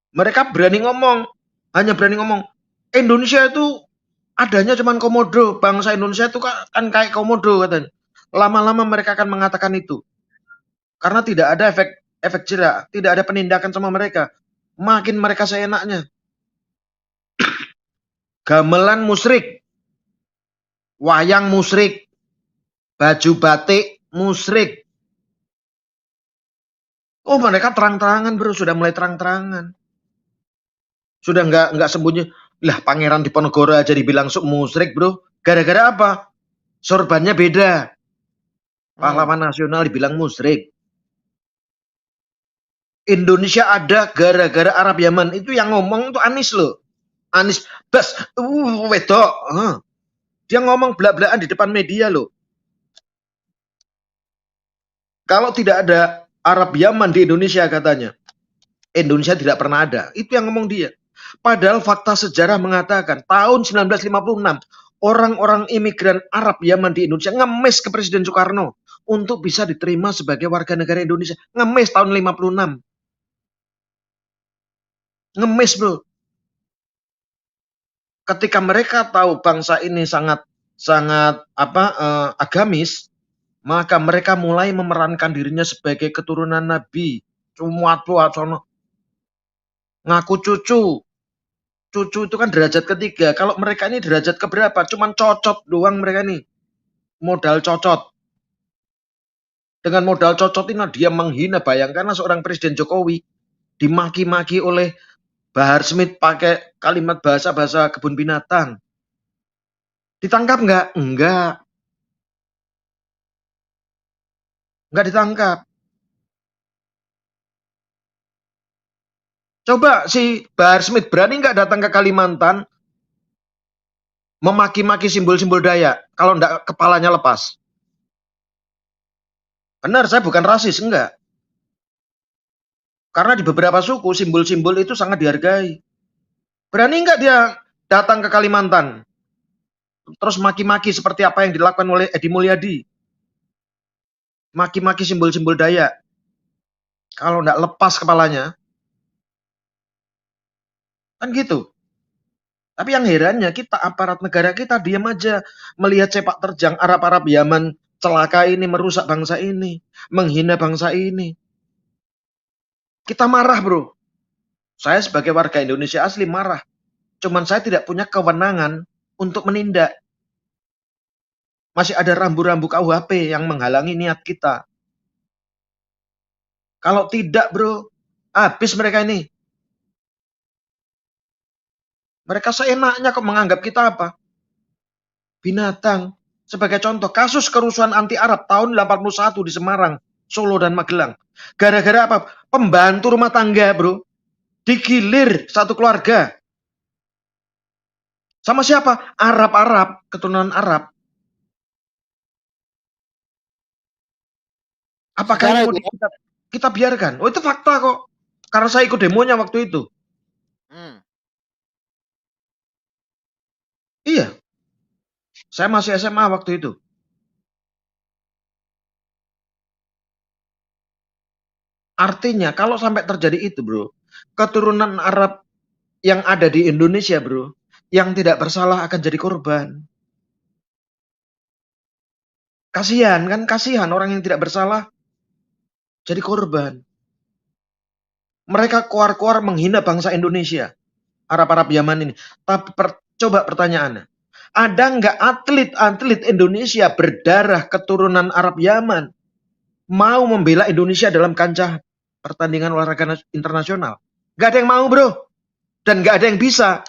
S5: Mereka berani ngomong, hanya berani ngomong. Indonesia itu adanya cuman komodo, bangsa Indonesia itu kan kayak komodo katanya. Lama-lama mereka akan mengatakan itu. Karena tidak ada efek jerak, tidak ada penindakan sama mereka. Makin mereka seenaknya. Gamelan musyrik, wayang musyrik, baju batik musyrik. Oh mereka terang-terangan bro, sudah mulai terang-terangan. Sudah nggak sembunyi. Lah Pangeran Diponegoro aja dibilang musyrik bro. Gara-gara apa? Sorbannya beda. Pahlawan nasional dibilang musyrik. Indonesia ada gara-gara Arab Yaman. Itu yang ngomong tuh Anies loh. Anies bas wedok. Dia ngomong belak-belakan di depan media loh. Kalau tidak ada Arab Yaman di Indonesia katanya, Indonesia tidak pernah ada. Itu yang ngomong dia. Padahal fakta sejarah mengatakan tahun 1956 orang-orang imigran Arab Yaman di Indonesia ngemis ke Presiden Soekarno untuk bisa diterima sebagai warga negara Indonesia. Ngemis tahun 56. Ngemis bro. Ketika mereka tahu bangsa ini sangat agamis, maka mereka mulai memerankan dirinya sebagai keturunan Nabi. Ngaku cucu. Cucu itu kan derajat ketiga. Kalau mereka ini derajat keberapa? Cuman cocot doang mereka ini. Modal cocot. Dengan modal cocot ini dia menghina. Bayangkanlah seorang Presiden Jokowi dimaki-maki oleh Bahar Smith pakai kalimat bahasa kebun binatang. Ditangkap nggak? Enggak. Nggak ditangkap. Coba si Bahar Smith berani nggak datang ke Kalimantan memaki-maki simbol-simbol Dayak kalau nggak kepalanya lepas? Benar, saya bukan rasis, enggak. Karena di beberapa suku simbol-simbol itu sangat dihargai. Berani nggak dia datang ke Kalimantan terus maki-maki seperti apa yang dilakukan oleh Edi Mulyadi? Maki-maki simbol-simbol Dayak. Kalau nggak lepas kepalanya, kan gitu. Tapi yang herannya kita aparat negara kita diam aja melihat sepak terjang Arab-Arab Yaman celaka ini, merusak bangsa ini, menghina bangsa ini. Kita marah bro. Saya sebagai warga Indonesia asli marah. Cuman saya tidak punya kewenangan untuk menindak. Masih ada rambu-rambu KUHP yang menghalangi niat kita. Kalau tidak bro, habis mereka ini. Mereka seenaknya kok menganggap kita apa? Binatang. Sebagai contoh, kasus kerusuhan anti Arab tahun 81 di Semarang. Solo dan Magelang. Gara-gara apa? Pembantu rumah tangga, bro. Digilir satu keluarga. Sama siapa? Arab-Arab, keturunan Arab. Apakah
S3: Sejarah
S5: ini mau
S3: itu ya.
S5: kita biarkan? Oh, itu fakta kok. Karena saya ikut demonya waktu itu.
S3: Hmm.
S5: Iya, saya masih SMA waktu itu. Artinya kalau sampai terjadi itu, bro, keturunan Arab yang ada di Indonesia, bro, yang tidak bersalah akan jadi korban. Kasihan kan, kasihan orang yang tidak bersalah jadi korban. Mereka keluar-keluar menghina bangsa Indonesia, Arab-Arab Yaman ini. Tapi coba pertanyaannya, ada nggak atlet-atlet Indonesia berdarah keturunan Arab Yaman mau membela Indonesia dalam kancah pertandingan olahraga internasional? Nggak ada yang mau, bro. Dan nggak ada yang bisa.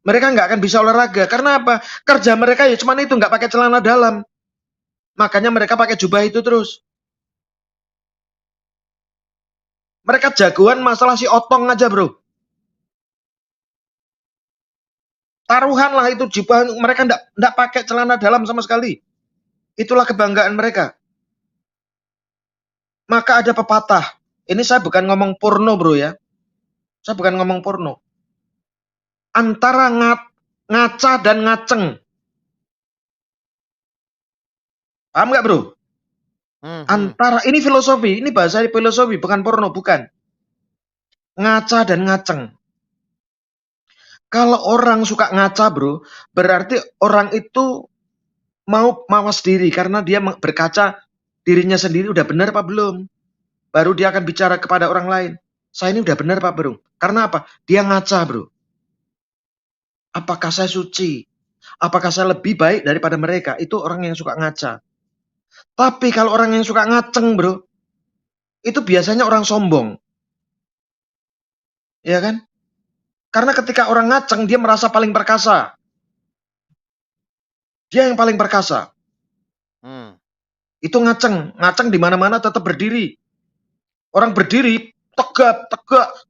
S5: Mereka nggak akan bisa olahraga. Karena apa? Kerja mereka ya cuman itu, nggak pakai celana dalam. Makanya mereka pakai jubah itu terus. Mereka jagoan masalah si otong aja, bro. Taruhan lah itu jubah, mereka nggak pakai celana dalam sama sekali. Itulah kebanggaan mereka. Maka ada pepatah. Ini saya bukan ngomong porno, bro ya. Saya bukan ngomong porno. Antara ngaca dan ngaceng. Paham nggak, bro? Antara, ini filosofi, ini bahasa filosofi, bukan porno, bukan. Ngaca dan ngaceng. Kalau orang suka ngaca, bro, berarti orang itu mau mawas diri karena dia berkaca dirinya sendiri udah benar apa belum. Baru dia akan bicara kepada orang lain. Saya ini udah benar Pak Bro. Karena apa? Dia ngaca, bro. Apakah saya suci? Apakah saya lebih baik daripada mereka? Itu orang yang suka ngaca. Tapi kalau orang yang suka ngaceng, bro, itu biasanya orang sombong. Ya kan? Karena ketika orang ngaceng, dia merasa paling perkasa. Dia yang paling perkasa. Itu ngaceng. Ngaceng di mana-mana tetap berdiri. Orang berdiri, tegak,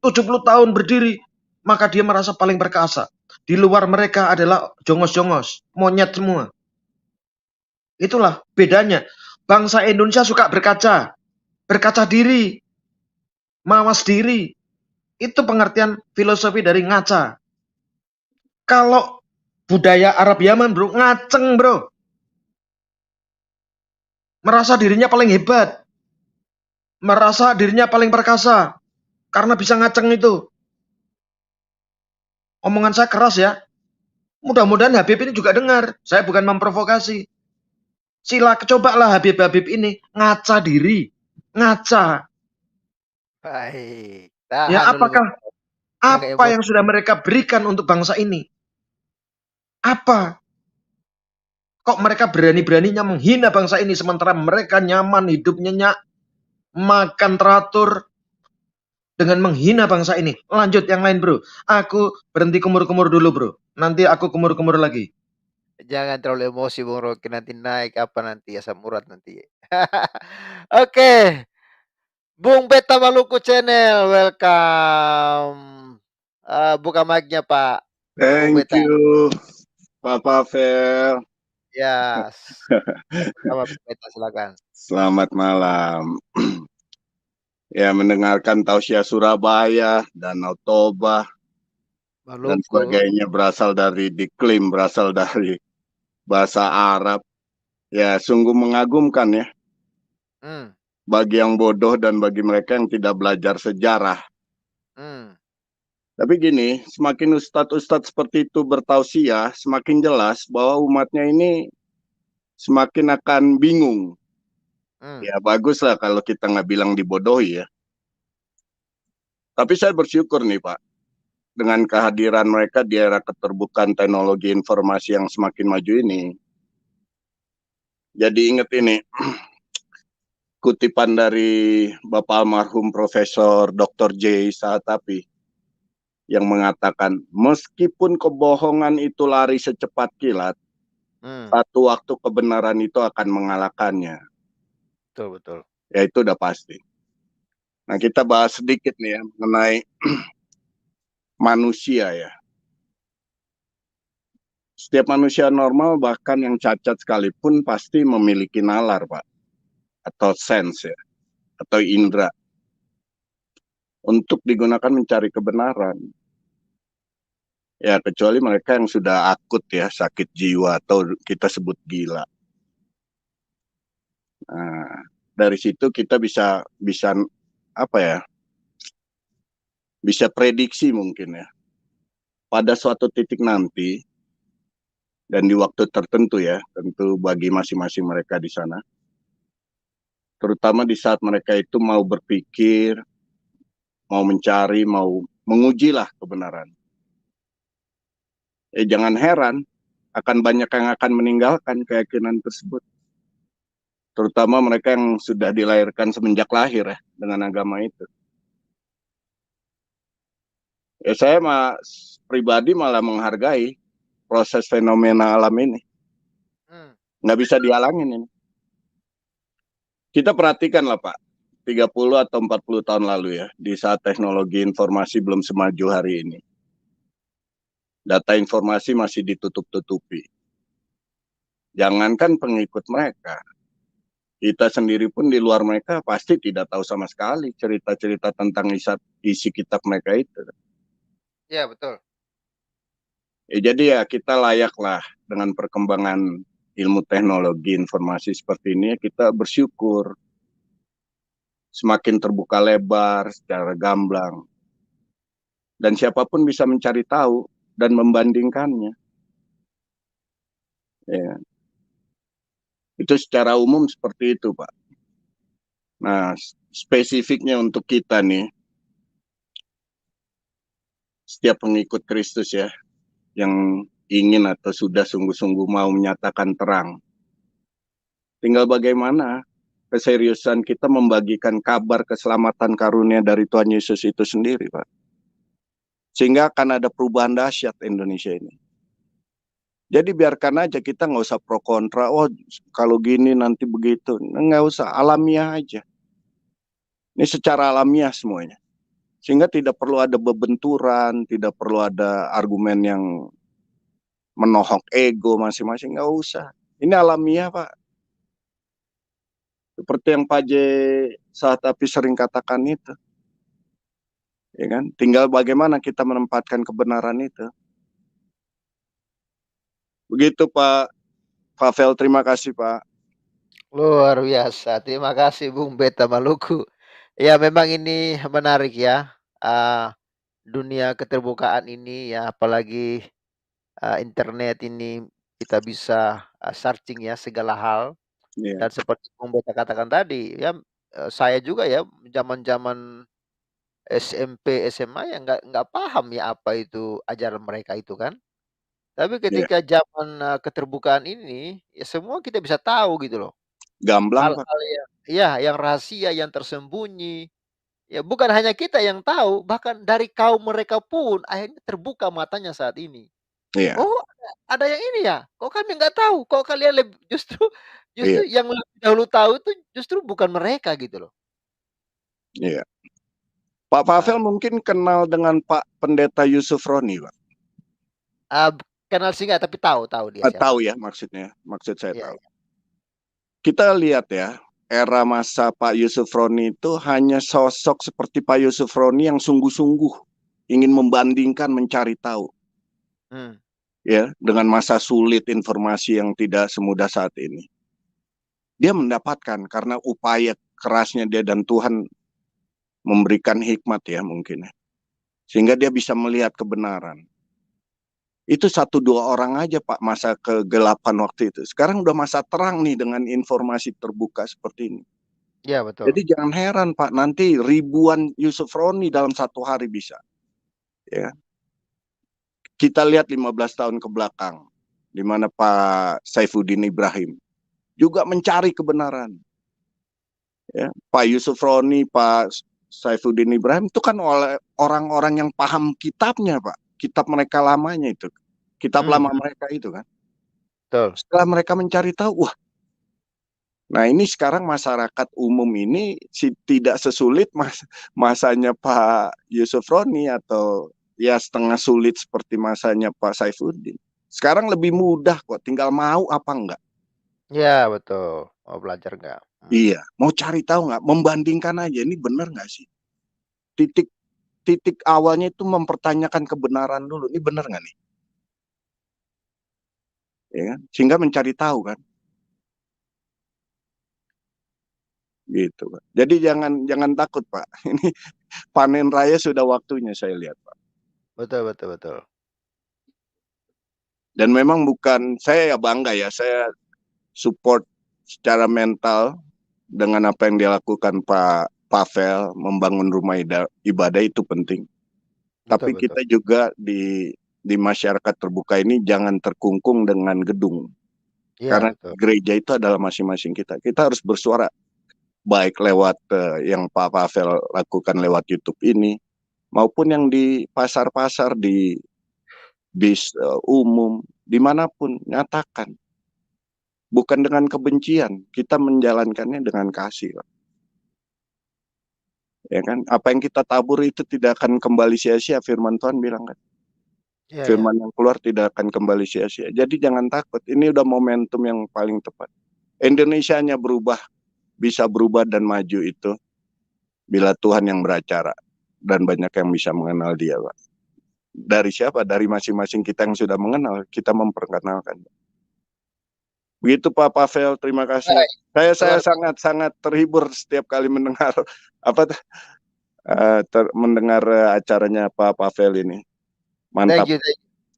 S5: 70 tahun berdiri. Maka dia merasa paling perkasa. Di luar mereka adalah jongos-jongos. Monyet semua. Itulah bedanya. Bangsa Indonesia suka berkaca. Berkaca diri. Mawas diri. Itu pengertian filosofi dari ngaca. Kalau budaya Arab Yaman, bro, ngaceng, bro. Merasa dirinya paling hebat. Merasa dirinya paling perkasa. Karena bisa ngaceng itu. Omongan saya keras ya. Mudah-mudahan Habib ini juga dengar. Saya bukan memprovokasi. Cobalah Habib-Habib ini ngaca diri. Ngaca.
S3: Baik.
S5: Ya,
S3: Tahan dulu,
S5: apakah
S3: jangan
S5: apa yang
S3: emosi.
S5: sudah mereka berikan untuk bangsa ini? Apa? Kok mereka berani-beraninya menghina bangsa ini sementara mereka nyaman hidupnya, makan teratur dengan menghina bangsa ini. Lanjut yang lain, bro. Aku berhenti kumur-kumur dulu, bro. Nanti aku kumur-kumur lagi.
S3: Jangan terlalu emosi Bung Rocky, nanti naik apa nanti asam urat nanti. Oke, Bung Beta Maluku Channel, welcome. Buka mic-nya Pak Bung
S6: Thank
S3: Beta.
S6: you, Pak Pavel.
S3: Ya, sama Bung Beta silakan.
S6: Selamat malam. Ya, mendengarkan Tausiah Surabaya, Danau Toba, dan
S3: Maluku.
S6: sebagainya berasal dari diklaim, berasal dari bahasa Arab. Ya, sungguh mengagumkan ya. Bagi yang bodoh dan bagi mereka yang tidak belajar sejarah. Tapi gini, semakin ustadz-ustadz seperti itu bertausiah, semakin jelas bahwa umatnya ini semakin akan bingung. Ya bagus lah kalau kita nggak bilang dibodohi ya. Tapi saya bersyukur nih Pak, dengan kehadiran mereka di era keterbukaan teknologi informasi yang semakin maju ini. Jadi ingat ini, kutipan dari Bapak almarhum Profesor Dr. J. Sahatapi yang mengatakan, meskipun kebohongan itu lari secepat kilat, satu waktu kebenaran itu akan mengalahkannya.
S3: Betul, betul.
S6: Ya itu udah pasti. Nah kita bahas sedikit nih ya mengenai manusia ya. Setiap manusia normal bahkan yang cacat sekalipun pasti memiliki nalar Pak. Atau sense ya. Atau indera. Untuk digunakan mencari kebenaran. Ya kecuali mereka yang sudah akut ya sakit jiwa atau kita sebut gila. Nah, dari situ kita bisa apa ya? Bisa prediksi mungkin ya. Pada suatu titik nanti dan di waktu tertentu ya, tentu bagi masing-masing mereka di sana. Terutama di saat mereka itu mau berpikir, mau mencari, mau mengujilah kebenaran. Jangan heran akan banyak yang akan meninggalkan keyakinan tersebut. Terutama mereka yang sudah dilahirkan semenjak lahir ya dengan agama itu. Ya saya pribadi malah menghargai proses fenomena alam ini. Nggak bisa dihalangin ini. Kita perhatikan lah Pak, 30 atau 40 tahun lalu ya, di saat teknologi informasi belum semaju hari ini. Data informasi masih ditutup-tutupi. Jangankan pengikut mereka, kita sendiri pun di luar mereka pasti tidak tahu sama sekali cerita-cerita tentang isi kitab mereka itu.
S3: Ya, betul.
S6: Jadi ya kita layaklah dengan perkembangan ilmu teknologi informasi seperti ini, kita bersyukur semakin terbuka lebar secara gamblang. Dan siapapun bisa mencari tahu dan membandingkannya. Ya. Itu secara umum seperti itu, Pak. Nah, spesifiknya untuk kita nih, setiap pengikut Kristus ya, yang ingin atau sudah sungguh-sungguh mau menyatakan terang. Tinggal bagaimana keseriusan kita membagikan kabar keselamatan karunia dari Tuhan Yesus itu sendiri, Pak. Sehingga akan ada perubahan dahsyat Indonesia ini. Jadi biarkan aja, kita nggak usah pro kontra, oh kalau gini nanti begitu. Nggak usah, alamiah aja. Ini secara alamiah semuanya. Sehingga tidak perlu ada bebenturan, tidak perlu ada argumen yang menohok ego masing-masing, nggak usah. Ini alamiah, Pak. Seperti yang Pak J. Sahatapi sering katakan itu. Ya kan? Tinggal bagaimana kita menempatkan kebenaran itu. Begitu Pak Pavel, terima kasih Pak.
S3: Luar biasa. Terima kasih Bung Beta Maluku. Ya memang ini menarik ya. Dunia keterbukaan ini ya, apalagi internet ini kita bisa searching ya segala hal.
S6: Yeah.
S3: Dan seperti Bung Beta katakan tadi ya, saya juga ya zaman-zaman SMP, SMA ya nggak paham ya apa itu ajaran mereka itu kan. Tapi ketika zaman keterbukaan ini, ya semua kita bisa tahu gitu loh.
S6: Gamblang Pak.
S3: Hal-hal yang rahasia, yang tersembunyi. Ya bukan hanya kita yang tahu, bahkan dari kaum mereka pun akhirnya terbuka matanya saat ini.
S6: Iya.
S3: Oh, ada yang ini ya? Kok kami nggak tahu? Kok kalian justru yang lebih dahulu tahu itu justru bukan mereka gitu loh.
S6: Iya. Pak Pavel mungkin kenal dengan Pak Pendeta Yusuf Roni, Pak.
S3: Kenal sih nggak, tapi tahu dia siapa.
S6: Tahu ya maksudnya, maksud saya
S3: Iya,
S6: tahu. Kita lihat ya, era masa Pak Yusuf Roni itu hanya sosok seperti Pak Yusuf Roni yang sungguh-sungguh ingin membandingkan, mencari tahu. Ya, dengan masa sulit informasi yang tidak semudah saat ini. Dia mendapatkan karena upaya kerasnya dia dan Tuhan memberikan hikmat ya mungkin. Sehingga dia bisa melihat kebenaran. Itu 1-2 orang aja Pak masa kegelapan waktu itu. Sekarang udah masa terang nih dengan informasi terbuka seperti ini.
S3: Iya betul.
S6: Jadi jangan heran Pak, nanti ribuan Yusuf Roni dalam 1 hari bisa. Ya. Kita lihat 15 tahun ke belakang, di mana Pak Saifuddin Ibrahim juga mencari kebenaran. Ya, Pak Yusuf Roni, Pak Saifuddin Ibrahim itu kan oleh orang-orang yang paham kitabnya Pak. Kitab mereka lamanya itu. Kitab lama mereka itu kan.
S3: Betul.
S6: Setelah mereka mencari tahu, wah Nah ini sekarang masyarakat umum ini tidak sesulit masanya Pak Yusuf Roni atau ya setengah sulit seperti masanya Pak Saifuddin. Sekarang lebih mudah kok, tinggal mau apa enggak.
S3: Ya betul, mau belajar nggak?
S6: Iya, mau cari tahu nggak, membandingkan aja ini benar nggak sih. Titik awalnya itu mempertanyakan kebenaran dulu, ini benar nggak nih? Ya kan? Sehingga mencari tahu kan. Gitu Pak. Jadi jangan takut Pak. Ini panen raya sudah waktunya saya lihat Pak.
S3: Betul betul betul.
S6: Dan memang bukan saya ya bangga ya, saya support secara mental dengan apa yang dilakukan Pak Pavel membangun rumah ibadah itu penting. Tapi
S3: Betul,
S6: kita juga di masyarakat terbuka ini jangan terkungkung dengan gedung.
S3: Iya
S6: Karena
S3: betul.
S6: gereja itu adalah masing-masing kita. Kita harus bersuara baik lewat yang Pak Pavel lakukan lewat YouTube ini maupun yang di pasar-pasar, di bis umum, dimanapun nyatakan. Bukan dengan kebencian, kita menjalankannya dengan kasih. Ya kan? Apa yang kita tabur itu tidak akan kembali sia-sia, firman Tuhan bilang kan.
S3: Iya, iya.
S6: Firman yang keluar tidak akan kembali sia-sia. Jadi jangan takut, ini udah momentum yang paling tepat. Indonesianya bisa berubah dan maju itu bila Tuhan yang beracara dan banyak yang bisa mengenal Dia, Pak. Dari siapa? Dari masing-masing kita yang sudah mengenal, kita memperkenalkan. Begitu Pak Pavel, terima kasih.
S3: Baik.
S6: Saya sangat terhibur setiap kali mendengar mendengar acaranya Pak Pavel ini. Mantap.
S3: Thank you.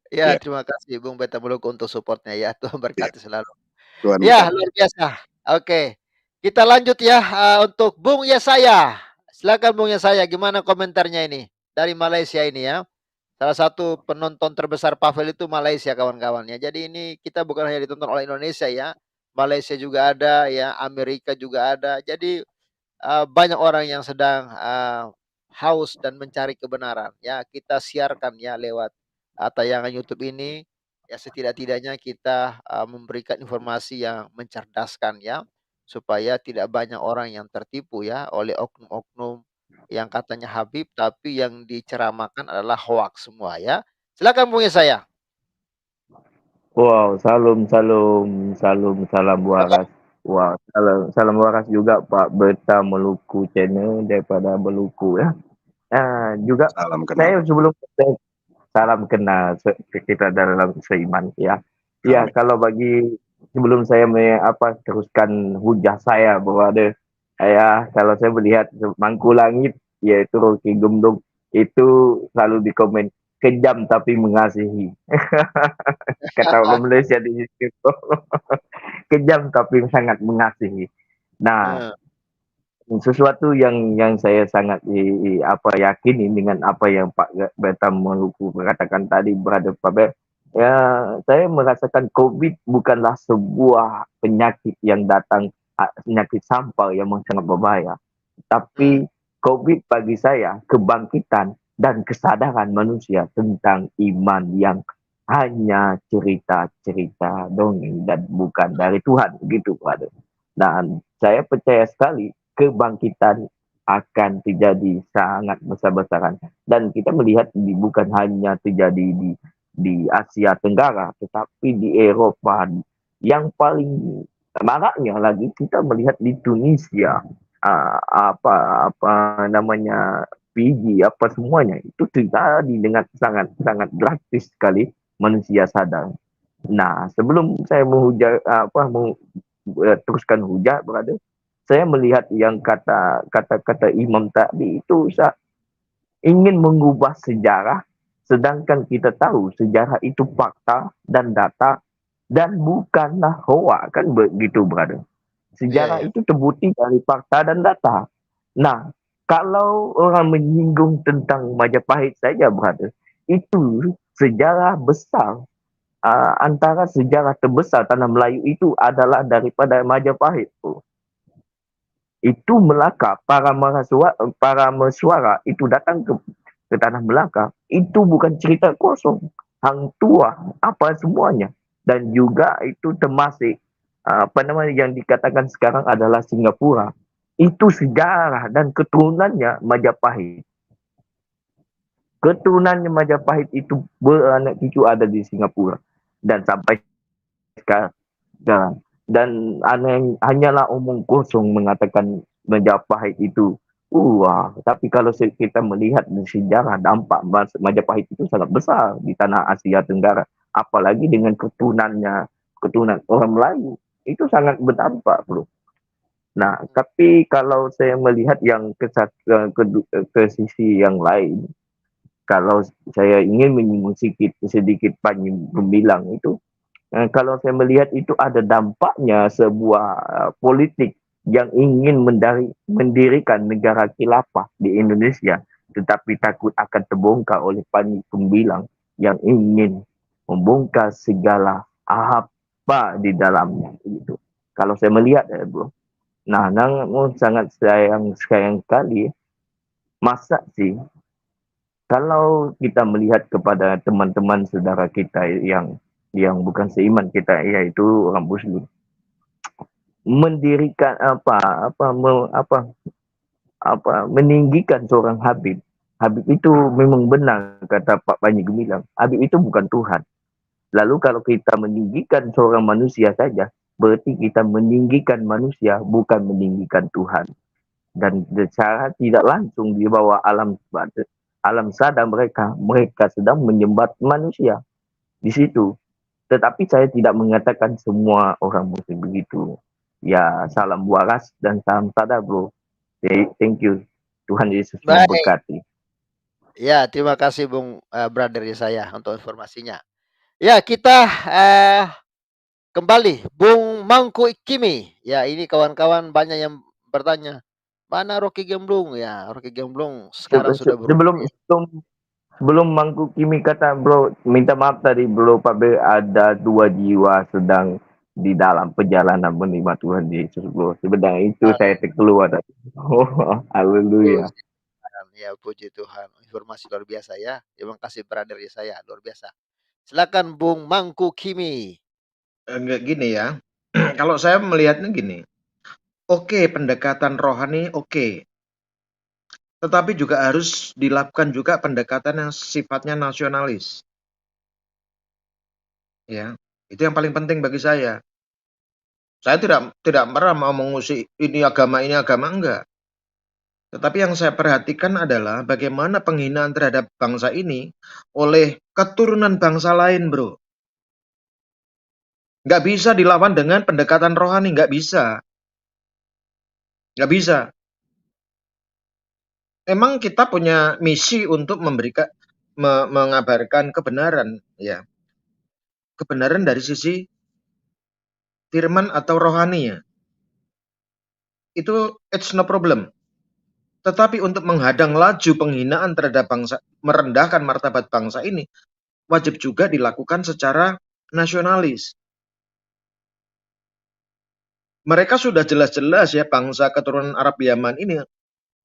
S3: Ya,
S6: Ya.
S3: terima kasih Bung Beta Muluk untuk supportnya ya. Tuhan berkati selalu.
S6: Tuhan
S3: Ya,
S6: memberkati.
S3: luar biasa. Oke. Kita lanjut ya untuk Bung Yesaya. Silakan Bung Yesaya, gimana komentarnya ini? Dari Malaysia ini ya. Salah satu penonton terbesar Pavel itu Malaysia kawan-kawannya. Jadi ini kita bukan hanya ditonton oleh Indonesia ya. Malaysia juga ada ya, Amerika juga ada. Jadi banyak orang yang sedang haus dan mencari kebenaran ya. Kita siarkan ya lewat tayangan YouTube ini ya, setidak-tidaknya kita memberikan informasi yang mencerdaskan ya, supaya tidak banyak orang yang tertipu ya oleh oknum-oknum yang katanya Habib tapi yang diceramakan adalah hoax semua ya. Silakan Bung Yesaya.
S7: Wow, salam waras. Wah, salam waras juga Pak Beta Meluku channel daripada Beluku ya. Juga
S6: Salam kenal.
S7: saya sebelum salam kenal kita dalam seiman ya. Ya,
S6: Amin.
S7: kalau bagi sebelum saya teruskan hujah saya bahwa ada kalau saya melihat Mangku Langit yaitu Rocky Gumdum itu selalu dikomen kejam tapi mengasihi. Kata orang Malaysia di situ. Kejam tapi sangat mengasihi. Nah, sesuatu yang saya sangat yakini dengan apa yang Pak Beta Meluku katakan tadi berada Pak ya, saya merasakan COVID bukanlah sebuah penyakit yang datang, penyakit sampah yang sangat berbahaya, tapi COVID bagi saya kebangkitan dan kesadaran manusia tentang iman yang hanya cerita-cerita dongeng dan bukan dari Tuhan gitu Pak. Dan saya percaya sekali kebangkitan akan terjadi sangat besar-besaran dan kita melihat bukan hanya terjadi di Asia Tenggara tetapi di Eropa yang paling maraknya lagi kita melihat di Tunisia apa namanya Fiji apa semuanya itu terjadi dengan sangat drastis sekali manusia sadar. Nah, sebelum saya teruskan hujah berada, saya melihat yang kata Imam tadi itu ingin mengubah sejarah, sedangkan kita tahu sejarah itu fakta dan data dan bukanlah hoax kan begitu berada. Sejarah itu terbukti dari fakta dan data. Nah, kalau orang menyinggung tentang Majapahit saja berada, itu sejarah besar. Antara sejarah terbesar tanah Melayu itu adalah daripada Majapahit. Itu Melaka, para mesuara itu datang ke tanah Melaka. Itu bukan cerita kosong. Hang tua, apa semuanya. Dan juga itu termasuk apa namanya yang dikatakan sekarang adalah Singapura, itu sejarah dan keturunannya Majapahit. Keturunannya Majapahit itu beranak cucu ada di Singapura dan sampai sekarang. Dan hanyalah omong kosong mengatakan Majapahit itu wah, tapi kalau kita melihat di sejarah dampak Majapahit itu sangat besar di tanah Asia Tenggara, apalagi dengan keturunan orang Melayu itu sangat berdampak, bro. Nah, tapi kalau saya melihat yang ke sisi yang lain, kalau saya ingin menyinggung sedikit Panji Gumilang itu, kalau saya melihat itu ada dampaknya sebuah politik yang ingin mendirikan negara khilafah di Indonesia, tetapi takut akan terbongkar oleh Panji Gumilang yang ingin membongkar segala apa di dalamnya. Gitu. Kalau saya melihat, bro. Nah, namun sangat sayang sekali, masa sih kalau kita melihat kepada teman-teman saudara kita yang bukan seiman kita, yaitu orang Muslim, mendirikan meninggikan seorang Habib. Habib itu memang benar kata Pak Panji Gumilang. Habib itu bukan Tuhan. Lalu kalau kita meninggikan seorang manusia saja, berarti kita meninggikan manusia, bukan meninggikan Tuhan. Dan secara tidak langsung di bawah alam sadar mereka sedang menyembah manusia di situ. Tetapi saya tidak mengatakan semua orang Muslim begitu. Ya, salam waras dan salam sadar, bro. Thank you. Tuhan Yesus memberkati.
S3: Ya, terima kasih Bung brother saya untuk informasinya. Ya, kita kembali Bung Mangku Kimi. Ya, ini kawan-kawan banyak yang bertanya, mana Rocky Gemblung? Ya, Rocky Gemblung sekarang sudah
S7: sebelum Mangku Kimi kata, bro, minta maaf tadi, bro, Pak B, ada 2 jiwa sedang di dalam perjalanan menerima Tuhan Yesus, bro. Sebenarnya itu saya keluar tadi. Oh, haleluya.
S3: Ya, puji Tuhan. Informasi luar biasa ya. Terima kasih brother saya, luar biasa. Silakan Bung Mangku Kimi.
S5: Enggak gini ya. Kalau saya melihatnya gini. Oke, pendekatan rohani oke. Tetapi juga harus dilakukan juga pendekatan yang sifatnya nasionalis. Ya, itu yang paling penting bagi saya. Saya tidak pernah mau mengusik ini agama enggak. Tetapi yang saya perhatikan adalah bagaimana penghinaan terhadap bangsa ini oleh keturunan bangsa lain, bro. Nggak bisa dilawan dengan pendekatan rohani, nggak bisa. Nggak bisa. Emang kita punya misi untuk mengabarkan kebenaran, ya. Kebenaran dari sisi firman atau rohaninya. Itu it's no problem. Tetapi untuk menghadang laju penghinaan terhadap bangsa, merendahkan martabat bangsa ini, wajib juga dilakukan secara nasionalis. Mereka sudah jelas-jelas ya bangsa keturunan Arab Yaman ini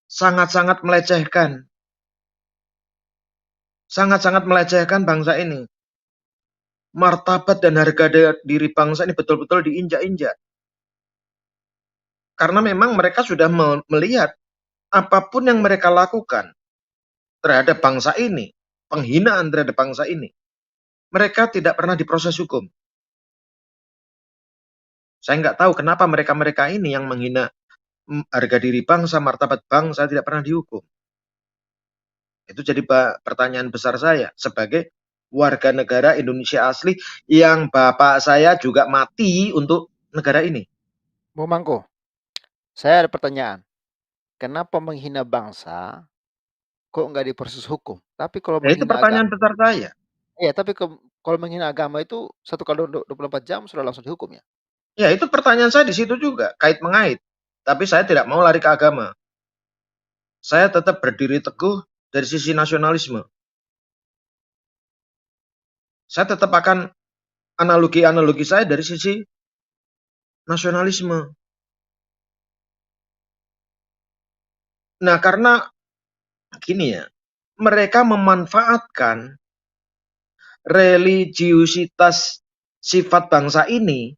S5: sangat-sangat melecehkan. Sangat-sangat melecehkan bangsa ini. Martabat dan harga diri bangsa ini betul-betul diinjak-injak. Karena memang mereka sudah melihat apapun yang mereka lakukan terhadap bangsa ini, penghinaan terhadap bangsa ini, mereka tidak pernah diproses hukum. Saya nggak tahu kenapa mereka-mereka ini yang menghina harga diri bangsa, martabat bangsa tidak pernah dihukum. Itu jadi pertanyaan besar saya sebagai warga negara Indonesia asli yang bapak saya juga mati untuk negara ini.
S3: Bung Mangku, saya ada pertanyaan. Kenapa menghina bangsa kok nggak diproses hukum? Tapi kalau
S5: Ya, itu pertanyaan besar saya.
S3: Iya, tapi kalau menghina agama itu 1 kali 24 jam sudah langsung dihukum ya?
S5: Ya, itu pertanyaan saya di situ juga, kait mengait. Tapi saya tidak mau lari ke agama. Saya tetap berdiri teguh dari sisi nasionalisme. Saya tetap akan analogi-analogi saya dari sisi nasionalisme. Nah, karena gini ya, mereka memanfaatkan religiusitas sifat bangsa ini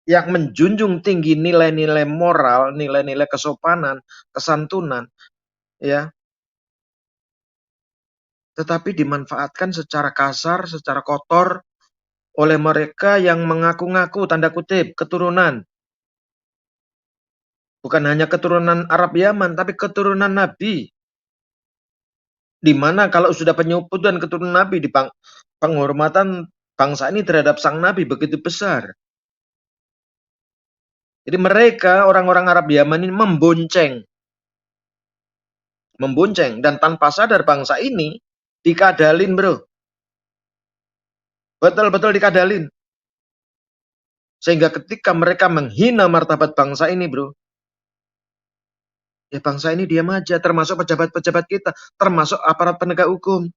S5: yang menjunjung tinggi nilai-nilai moral, nilai-nilai kesopanan, kesantunan, ya, tetapi dimanfaatkan secara kasar, secara kotor oleh mereka yang mengaku-ngaku tanda kutip keturunan. Bukan hanya keturunan Arab Yaman, tapi keturunan Nabi. Di mana kalau sudah penyebutan keturunan Nabi, penghormatan bangsa ini terhadap sang Nabi begitu besar. Jadi mereka, orang-orang Arab Yaman ini membonceng, dan tanpa sadar bangsa ini dikadalin, bro. Betul-betul dikadalin. Sehingga ketika mereka menghina martabat bangsa ini, bro, ya bangsa ini diam aja, termasuk pejabat-pejabat kita, termasuk aparat penegak hukum.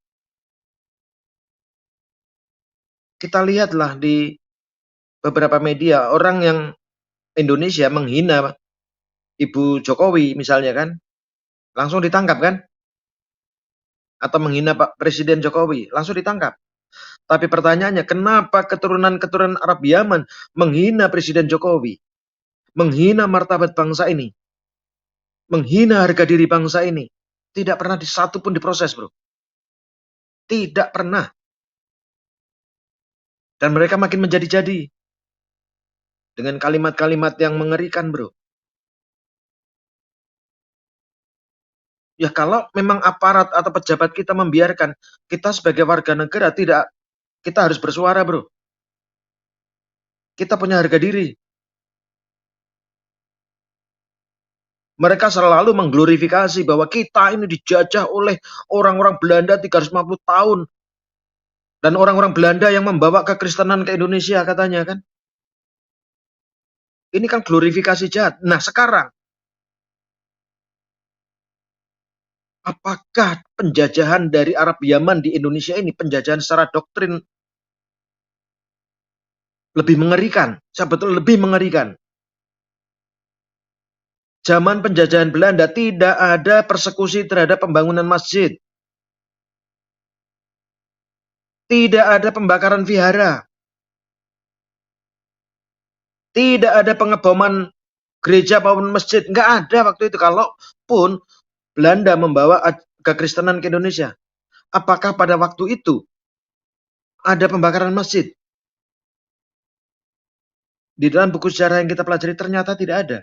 S5: Kita lihatlah di beberapa media, orang yang Indonesia menghina Ibu Jokowi misalnya kan, langsung ditangkap kan? Atau menghina Pak Presiden Jokowi, langsung ditangkap. Tapi pertanyaannya, kenapa keturunan-keturunan Arab Yaman menghina Presiden Jokowi? Menghina martabat bangsa ini? Menghina harga diri bangsa ini? Tidak pernah satu pun diproses, bro. Tidak pernah. Dan mereka makin menjadi-jadi. Dengan kalimat-kalimat yang mengerikan, bro. Ya kalau memang aparat atau pejabat kita membiarkan, kita sebagai warga negara kita harus bersuara, bro. Kita punya harga diri. Mereka selalu mengglorifikasi bahwa kita ini dijajah oleh orang-orang Belanda 350 tahun. Dan orang-orang Belanda yang membawa kekristenan ke Indonesia katanya kan. Ini kan glorifikasi jahat. Nah sekarang, apakah penjajahan dari Arab Yaman di Indonesia ini, penjajahan secara doktrin, lebih mengerikan? Sebetulnya lebih mengerikan. Zaman penjajahan Belanda tidak ada persekusi terhadap pembangunan masjid. Tidak ada pembakaran vihara. Tidak ada pengeboman gereja maupun masjid. Nggak ada waktu itu. Kalaupun Belanda membawa kekristenan ke Indonesia, apakah pada waktu itu ada pembakaran masjid? Di dalam buku sejarah yang kita pelajari ternyata tidak ada.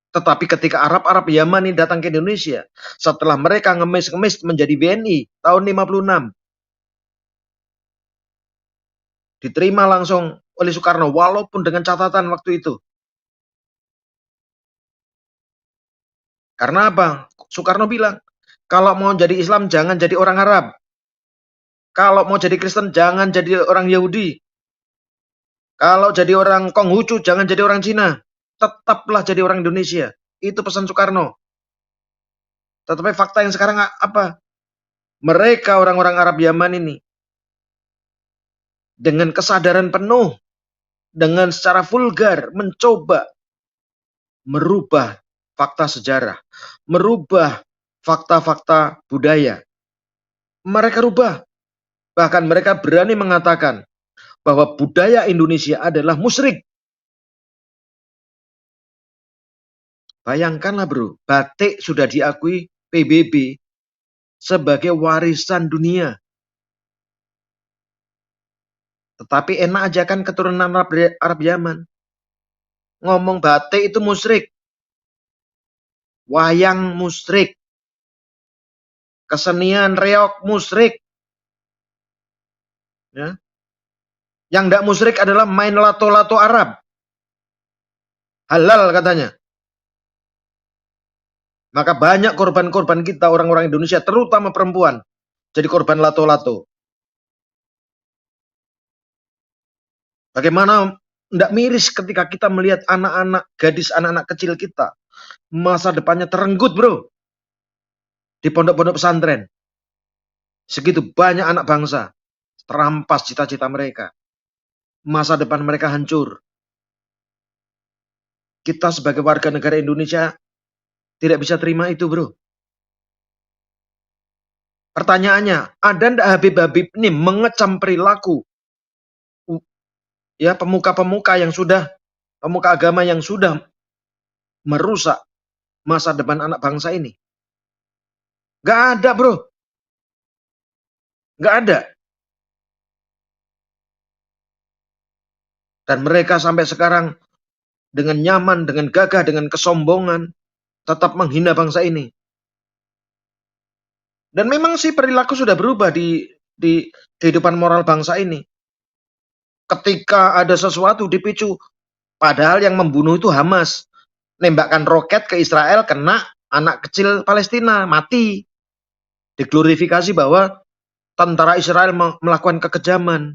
S5: Tetapi ketika Arab Yaman ini datang ke Indonesia, setelah mereka ngemis-ngemis menjadi WNI tahun 56, diterima langsung oleh Soekarno, walaupun dengan catatan waktu itu. Karena apa? Soekarno bilang, kalau mau jadi Islam jangan jadi orang Arab. Kalau mau jadi Kristen jangan jadi orang Yahudi. Kalau jadi orang Konghucu jangan jadi orang Cina. Tetaplah jadi orang Indonesia. Itu pesan Soekarno. Tetapi fakta yang sekarang apa? Mereka orang-orang Arab Yaman ini dengan kesadaran penuh, dengan secara vulgar mencoba merubah fakta sejarah, merubah fakta-fakta budaya. Mereka rubah. Bahkan mereka berani mengatakan bahwa budaya Indonesia adalah musyrik. Bayangkanlah bro, batik sudah diakui PBB sebagai warisan dunia. Tetapi enak aja kan keturunan Arab Yaman. Ngomong batik itu musyrik. Wayang musyrik. Kesenian reog musyrik. Ya. Yang tidak musyrik adalah main lato-lato Arab. Halal katanya. Maka banyak korban-korban kita orang-orang Indonesia, terutama perempuan, jadi korban lato-lato. Bagaimana tidak miris ketika kita melihat anak-anak gadis, anak-anak kecil kita, masa depannya terenggut bro. Di pondok-pondok pesantren. Segitu banyak anak bangsa, terampas cita-cita mereka. Masa depan mereka hancur. Kita sebagai warga negara Indonesia tidak bisa terima itu bro. Pertanyaannya, ada ndak Habib-Habib ini mengecam perilaku ya pemuka agama yang sudah merusak masa depan anak bangsa ini. Nggak ada, bro. Nggak ada. Dan mereka sampai sekarang dengan nyaman, dengan gagah, dengan kesombongan, tetap menghina bangsa ini. Dan memang sih perilaku sudah berubah di kehidupan moral bangsa ini. Ketika ada sesuatu dipicu, padahal yang membunuh itu Hamas. Nembakkan roket ke Israel, kena anak kecil Palestina, mati. Diglorifikasi bahwa tentara Israel melakukan kekejaman.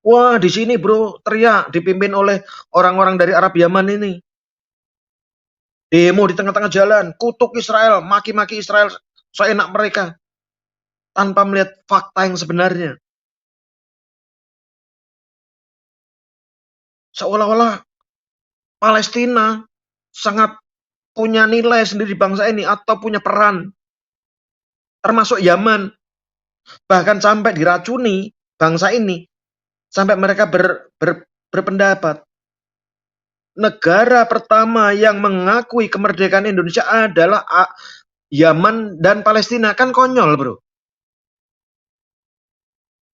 S5: Wah, di sini bro, teriak, dipimpin oleh orang-orang dari Arab Yaman ini. Demo di tengah-tengah jalan, kutuk Israel, maki-maki Israel seenak mereka. Tanpa melihat fakta yang sebenarnya. Seolah-olah Palestina sangat punya nilai sendiri bangsa ini atau punya peran. Termasuk Yaman. Bahkan sampai diracuni bangsa ini. Sampai mereka berpendapat. Negara pertama yang mengakui kemerdekaan Indonesia adalah Yaman dan Palestina. Kan konyol, bro.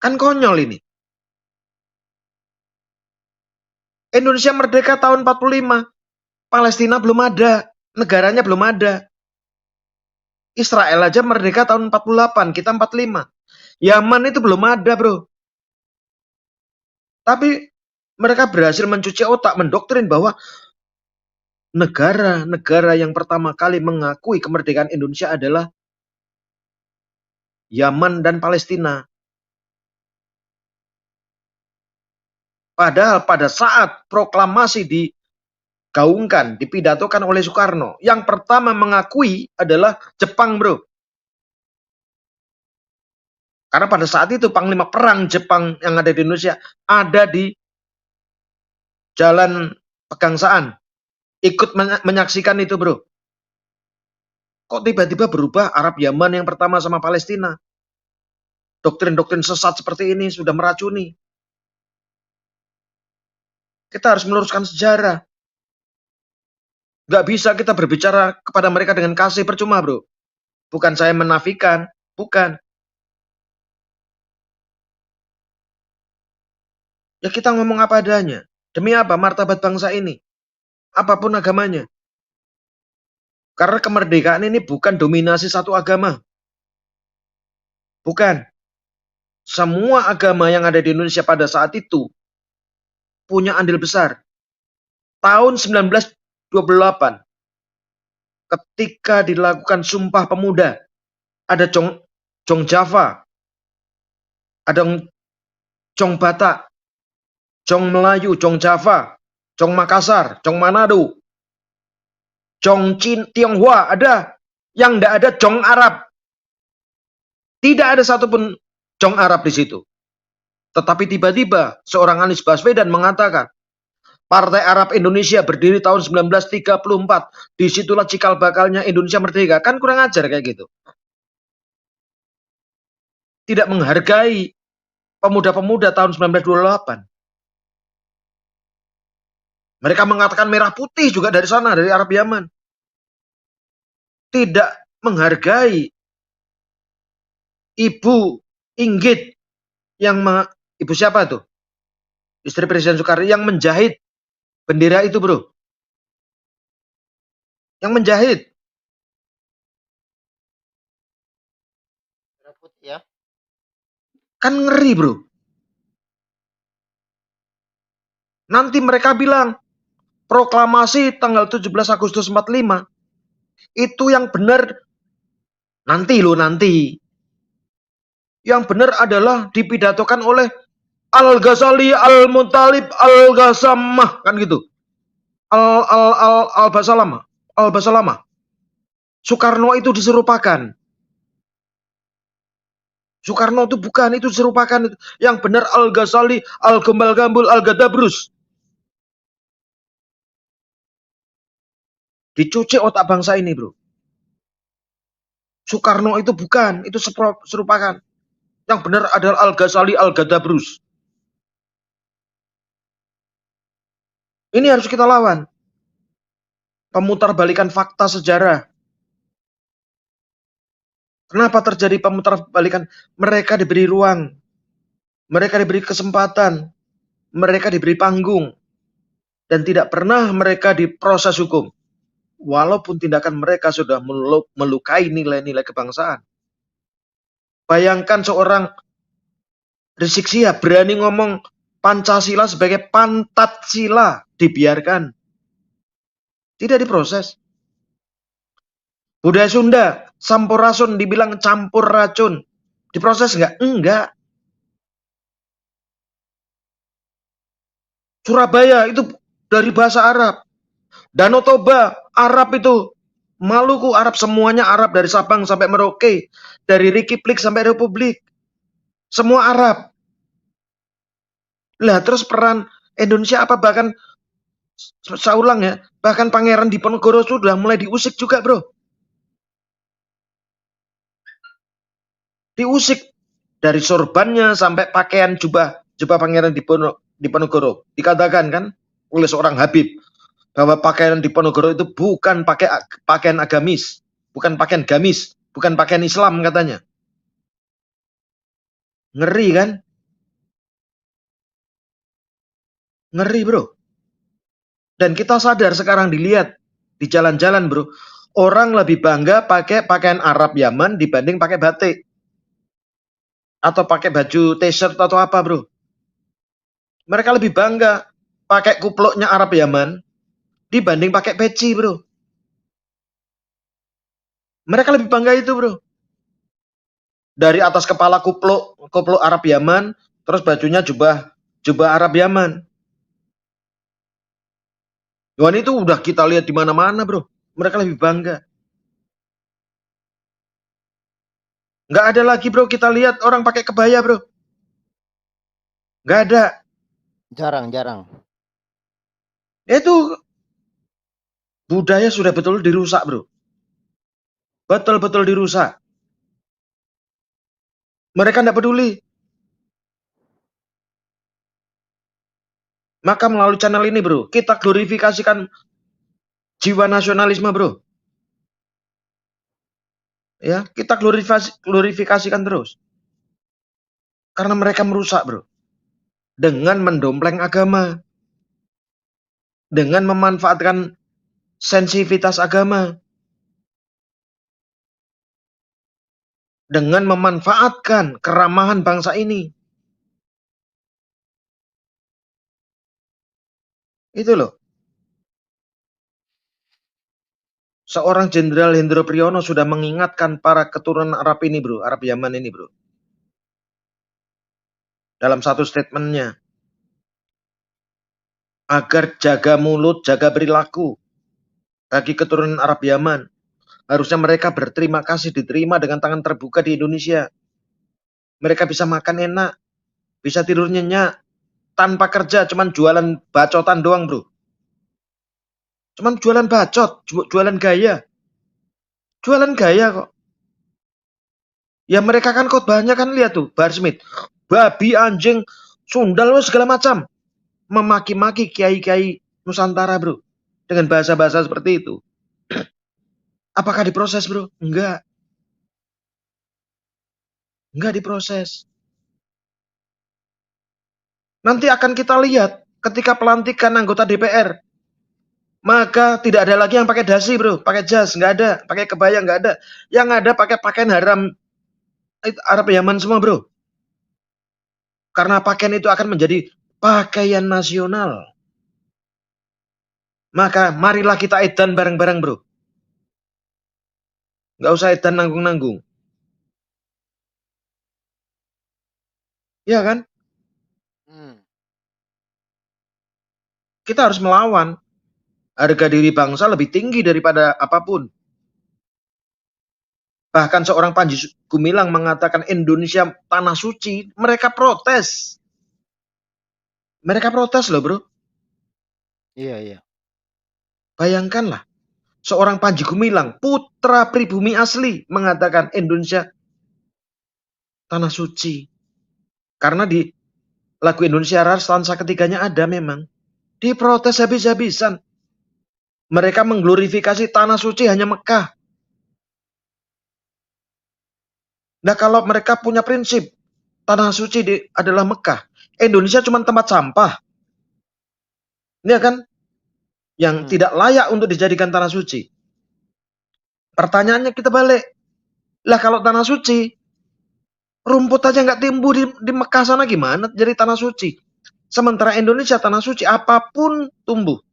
S5: Kan konyol ini. Indonesia merdeka tahun 45. Palestina belum ada. Negaranya belum ada. Israel aja merdeka tahun 48. Kita 45. Yaman itu belum ada, bro. Tapi mereka berhasil mencuci otak, mendoktrin bahwa negara-negara yang pertama kali mengakui kemerdekaan Indonesia adalah Yaman dan Palestina. Padahal pada saat proklamasi digaungkan, dipidatokan oleh Soekarno, yang pertama mengakui adalah Jepang, bro. Karena pada saat itu Panglima Perang Jepang yang ada di Indonesia ada di Jalan Pegangsaan. Ikut menyaksikan itu, bro. Kok tiba-tiba berubah Arab Yaman yang pertama sama Palestina? Doktrin-doktrin sesat seperti ini sudah meracuni. Kita harus meluruskan sejarah. Gak bisa kita berbicara kepada mereka dengan kasih, percuma, bro. Bukan saya menafikan, bukan. Ya kita ngomong apa adanya. Demi apa? Martabat bangsa ini. Apapun agamanya. Karena kemerdekaan ini bukan dominasi satu agama. Bukan. Semua agama yang ada di Indonesia pada saat itu punya andil besar. Tahun 1928, ketika dilakukan Sumpah Pemuda, ada Jong Java, ada Jong Batak, Jong Melayu, Jong Java, Jong Makassar, Jong Manado, Jong Tionghoa, ada. Yang tidak ada Jong Arab. Tidak ada satupun Jong Arab di situ. Tetapi tiba-tiba seorang Anies Baswedan mengatakan, Partai Arab Indonesia berdiri tahun 1934. Disitulah cikal bakalnya Indonesia merdeka. Kan kurang ajar kayak gitu. Tidak menghargai pemuda-pemuda tahun 1928. Mereka mengatakan merah putih juga dari sana, dari Arab Yaman. Tidak menghargai Ibu Inggit yang Ibu siapa tuh? Istri Presiden Soekarno yang menjahit bendera itu, bro. Yang menjahit.
S3: Ya.
S5: Kan ngeri, bro. Nanti mereka bilang, proklamasi tanggal 17 Agustus 45, itu yang benar, nanti loh, nanti. Yang benar adalah dipidatokan oleh Al-Ghazali, Al-Muntalib, Al-Ghasamah, kan gitu. Al-Basalamah. Soekarno itu diserupakan. Soekarno itu bukan, itu diserupakan. Yang benar Al-Ghazali, Al-Gembal-Gambul, Al-Gadabrus. Dicuci otak bangsa ini, bro. Soekarno itu bukan, itu serupakan. Yang benar adalah Al-Ghazali, Al-Gadabrus. Ini harus kita lawan. Pemutarbalikan fakta sejarah. Kenapa terjadi pemutarbalikan? Mereka diberi ruang. Mereka diberi kesempatan. Mereka diberi panggung. Dan tidak pernah mereka diproses hukum. Walaupun tindakan mereka sudah melukai nilai-nilai kebangsaan. Bayangkan seorang Rizik Syihab berani ngomong Pancasila sebagai pantat sila, dibiarkan. Tidak diproses. Budaya Sunda, Sampurasun dibilang campur racun. Diproses enggak? Enggak. Surabaya itu dari bahasa Arab. Danau Toba, Arab itu. Maluku, Arab, semuanya Arab. Dari Sabang sampai Merauke. Dari Rikiplik sampai Republik. Semua Arab. Lah terus peran Indonesia apa? Bahkan, saya ulang ya, bahkan Pangeran Diponegoro sudah mulai diusik juga, bro. Diusik. Dari sorbannya sampai pakaian jubah Pangeran Diponegoro. Dikatakan kan oleh seorang Habib bahwa pakaian Diponegoro itu bukan pakaian agamis, bukan pakaian gamis, bukan pakaian Islam katanya. Ngeri kan? Ngeri, bro. Dan kita sadar sekarang dilihat di jalan-jalan, bro. Orang lebih bangga pakai pakaian Arab Yaman dibanding pakai batik. Atau pakai baju t-shirt atau apa, bro. Mereka lebih bangga pakai kupluknya Arab Yaman dibanding pakai peci, bro. Mereka lebih bangga itu, bro. Dari atas kepala kupluk Arab Yaman, terus bajunya jubah Arab Yaman. Tuhan itu udah kita lihat di mana-mana, bro. Mereka lebih bangga. Nggak ada lagi, bro, kita lihat orang pakai kebaya, bro. Nggak ada.
S3: Jarang.
S5: Itu budaya sudah betul dirusak, bro. Betul-betul dirusak. Mereka nggak peduli. Maka melalui channel ini, bro, kita glorifikasikan jiwa nasionalisme, bro. Ya, kita glorifikasikan terus. Karena mereka merusak, bro. Dengan mendompleng agama. Dengan memanfaatkan sensitivitas agama. Dengan memanfaatkan keramahan bangsa ini. Itu loh. Seorang Jenderal Hendro Priyono sudah mengingatkan para keturunan Arab ini, bro. Arab Yaman ini, bro. Dalam satu statementnya. Agar jaga mulut, jaga perilaku. Bagi keturunan Arab Yaman. Harusnya mereka berterima kasih diterima dengan tangan terbuka di Indonesia. Mereka bisa makan enak. Bisa tidur nyenyak. Tanpa kerja, cuman jualan bacotan doang, bro. Cuman jualan bacot, jualan gaya. Jualan gaya kok. Ya mereka kan khotbahnya kan lihat tuh, Bahar Smith. Babi, anjing, sundal, segala macam. Memaki-maki kiai-kiai Nusantara, bro. Dengan bahasa-bahasa seperti itu. Apakah diproses, bro? Enggak. Enggak diproses. Nanti akan kita lihat ketika pelantikan anggota DPR. Maka tidak ada lagi yang pakai dasi, bro. Pakai jas, nggak ada. Pakai kebaya, nggak ada. Yang ada pakai pakaian haram Arab Yaman semua, bro. Karena pakaian itu akan menjadi pakaian nasional. Maka marilah kita edan bareng-bareng, bro. Nggak usah edan nanggung-nanggung. Iya kan? Kita harus melawan. Harga diri bangsa lebih tinggi daripada apapun. Bahkan seorang Panji Gumilang mengatakan Indonesia tanah suci. Mereka protes. Mereka protes loh, bro.
S3: Iya.
S5: Bayangkanlah. Seorang Panji Gumilang, putra pribumi asli, mengatakan Indonesia tanah suci. Karena di lagu Indonesia Raya stansa ketiganya ada memang. Diprotes habis-habisan. Mereka mengglorifikasi tanah suci hanya Mekah. Nah kalau mereka punya prinsip tanah suci adalah Mekah, Indonesia cuma tempat sampah. Ini kan yang tidak layak untuk dijadikan tanah suci. Pertanyaannya kita balik. Lah kalau tanah suci, rumput aja nggak tumbuh di Mekah sana gimana jadi tanah suci? Sementara Indonesia tanah suci apapun tumbuh.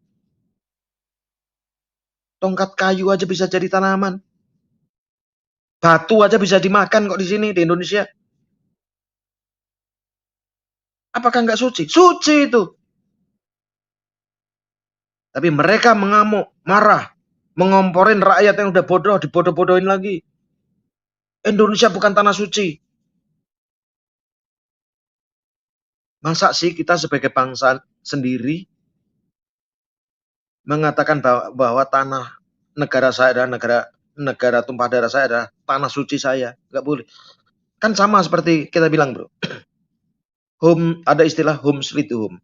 S5: Tongkat kayu aja bisa jadi tanaman. Batu aja bisa dimakan kok di sini di Indonesia. Apakah nggak suci? Suci itu. Tapi mereka mengamuk, marah, mengomporin rakyat yang udah bodoh, dibodoh-bodohin lagi. Indonesia bukan tanah suci. Masa sih kita sebagai bangsa sendiri mengatakan bahwa tanah negara saya adalah negara tumpah darah saya adalah tanah suci saya? Nggak boleh. Kan sama seperti kita bilang, bro. Home, ada istilah home sweet home.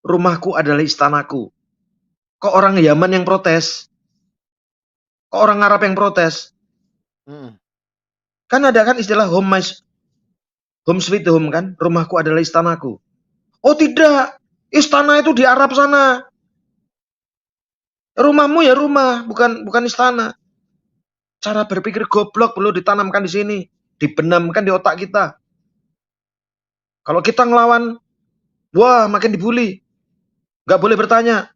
S5: Rumahku adalah istanaku. Kok orang Yaman yang protes? Kok orang Arab yang protes? Kan ada kan istilah home sweet home kan? Rumahku adalah istanaku. Oh tidak, istana itu di Arab sana. Rumahmu ya rumah, bukan istana. Cara berpikir goblok perlu ditanamkan di sini, dibenamkan di otak kita. Kalau kita ngelawan, wah makin dibully. Nggak boleh bertanya.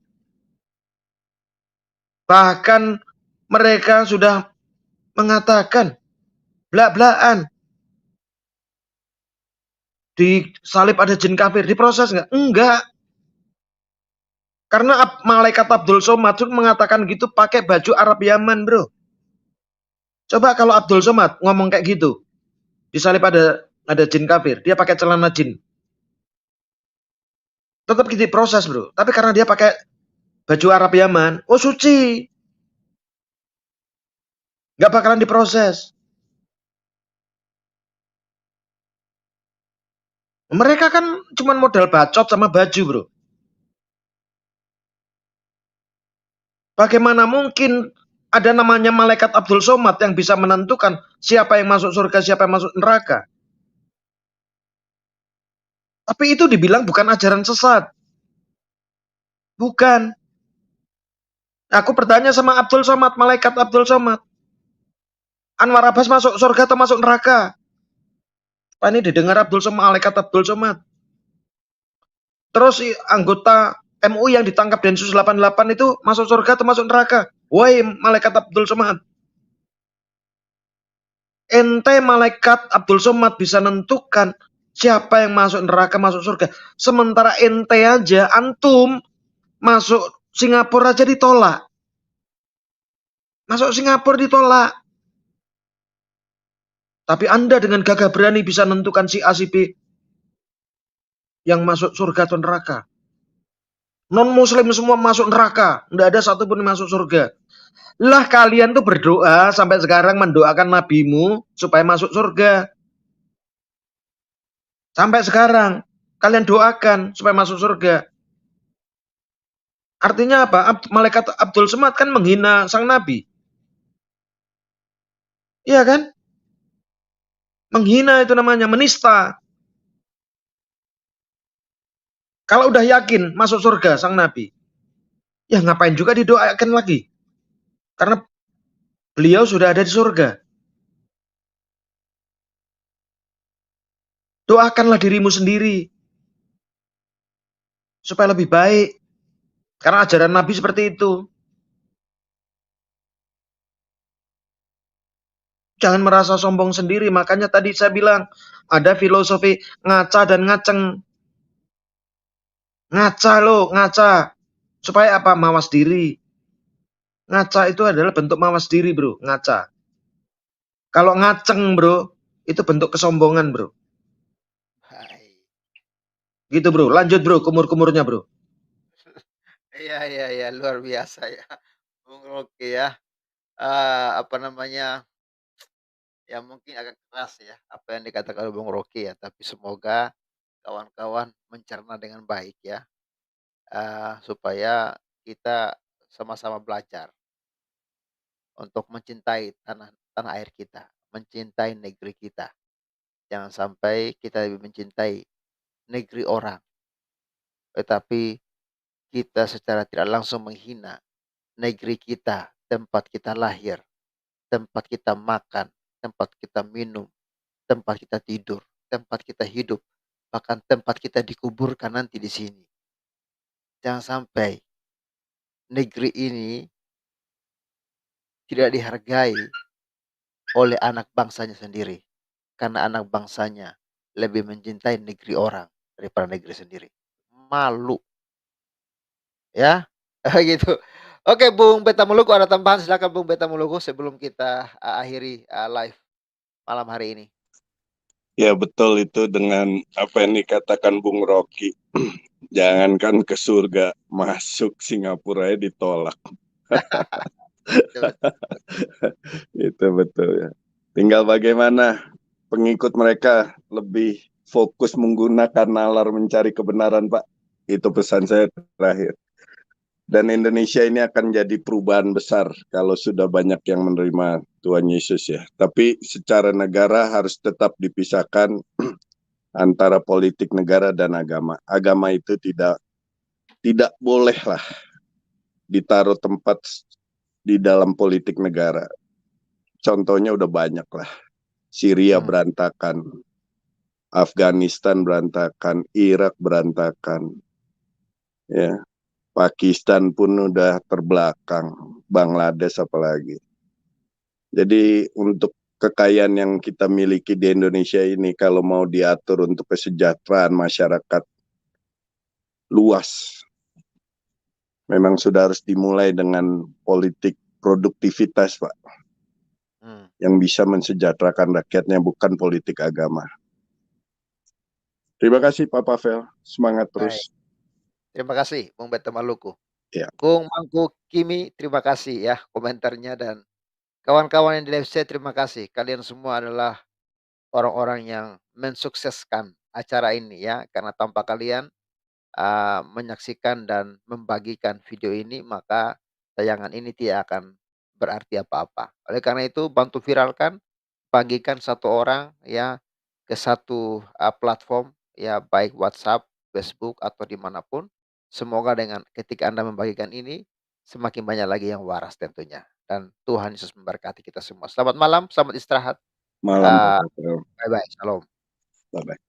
S5: Bahkan mereka sudah mengatakan, belak-belakan. Di salib ada jin kafir, diproses nggak? Enggak. Karena malaikat Abdul Somad mengatakan gitu pakai baju Arab Yaman, bro. Coba kalau Abdul Somad ngomong kayak gitu, di salib ada jin kafir, dia pakai celana jin. Tetap gitu proses, bro. Tapi karena dia pakai baju Arab Yaman, oh suci. Nggak bakalan diproses. Mereka kan cuma modal bacot sama baju, bro. Bagaimana mungkin ada namanya malaikat Abdul Somad yang bisa menentukan siapa yang masuk surga, siapa yang masuk neraka? Tapi itu dibilang bukan ajaran sesat. Bukan. Aku bertanya sama Abdul Somad, malaikat Abdul Somad. Anwar Abbas masuk surga atau masuk neraka? Pak ini didengar Abdul Somad, malaikat Abdul Somad. Terus anggota MUI yang ditangkap Densus 88 itu masuk surga atau masuk neraka? Woi malaikat Abdul Somad. Ente malaikat Abdul Somad bisa nentukan siapa yang masuk neraka, masuk surga. Sementara ente aja, antum, masuk Singapura aja ditolak. Masuk Singapura ditolak. Tapi Anda dengan gagah berani bisa menentukan si A, si B yang masuk surga atau neraka. Non-muslim semua masuk neraka. Tidak ada satupun yang masuk surga. Lah kalian tuh berdoa sampai sekarang mendoakan nabimu supaya masuk surga. Sampai sekarang kalian doakan supaya masuk surga. Artinya apa? Malaikat Abdul Somad kan menghina sang nabi. Iya kan? Menghina itu namanya menista. Kalau udah yakin masuk surga sang nabi, ya ngapain juga didoakan lagi? Karena beliau sudah ada di surga. Doakanlah dirimu sendiri supaya lebih baik. Karena ajaran Nabi seperti itu. Jangan merasa sombong sendiri. Makanya tadi saya bilang ada filosofi ngaca dan ngaceng. Ngaca lo, ngaca. Supaya apa? Mawas diri. Ngaca itu adalah bentuk mawas diri, bro. Ngaca. Kalau ngaceng, bro, itu bentuk kesombongan, bro. Gitu, bro. Lanjut, bro. Kumur-kumurnya, bro.
S3: Iya, luar biasa ya. Bung Rocky ya. Apa namanya? Ya mungkin agak keras ya apa yang dikatakan oleh Bung Rocky ya, tapi semoga kawan-kawan mencerna dengan baik ya. supaya kita sama-sama belajar untuk mencintai tanah tanah air kita, mencintai negeri kita. Jangan sampai kita lebih mencintai negeri orang, tetapi kita secara tidak langsung menghina negeri kita, tempat kita lahir, tempat kita makan, tempat kita minum, tempat kita tidur, tempat kita hidup, bahkan tempat kita dikuburkan nanti di sini. Jangan sampai negeri ini tidak dihargai oleh anak bangsanya sendiri, karena anak bangsanya lebih mencintai negeri orang daripada negeri sendiri. Malu, ya. Gitu. Oke, Bung Betamuluku ada tambahan silakan Bung Betamuluku sebelum kita, akhiri, live malam hari ini.
S6: Ya betul itu dengan apa yang dikatakan Bung Rocky. Jangankan ke surga, masuk Singapura aja ditolak.
S3: Betul.
S6: Itu betul ya. Tinggal bagaimana pengikut mereka lebih fokus menggunakan nalar mencari kebenaran, Pak. Itu pesan saya terakhir. Dan Indonesia ini akan jadi perubahan besar kalau sudah banyak yang menerima Tuhan Yesus ya. Tapi secara negara harus tetap dipisahkan antara politik negara dan agama. Agama itu tidak bolehlah ditaruh tempat di dalam politik negara. Contohnya udah banyak lah. Syria berantakan, Afghanistan berantakan, Irak berantakan, ya. Pakistan pun udah terbelakang, Bangladesh apalagi. Jadi untuk kekayaan yang kita miliki di Indonesia ini kalau mau diatur untuk kesejahteraan masyarakat luas, memang sudah harus dimulai dengan politik produktivitas, Pak. Yang bisa mensejahterakan rakyatnya, bukan politik agama. Terima kasih Pak Pavel, semangat terus.
S3: Terima kasih Bung Betamuluku.
S6: Ya.
S3: Bung Mangku Kimi terima kasih ya komentarnya dan kawan-kawan yang di live chat terima kasih. Kalian semua adalah orang-orang yang mensukseskan acara ini ya, karena tanpa kalian, menyaksikan dan membagikan video ini, maka tayangan ini tidak akan berarti apa-apa. Oleh karena itu bantu viralkan, bagikan satu orang ya ke satu, platform ya baik WhatsApp, Facebook, atau dimanapun. Semoga dengan ketika Anda membagikan ini, semakin banyak lagi yang waras tentunya dan Tuhan Yesus memberkati kita semua. Selamat malam, selamat istirahat.
S6: Malam Pak Pavel.
S3: Bye-bye, shalom.
S6: Bye-bye.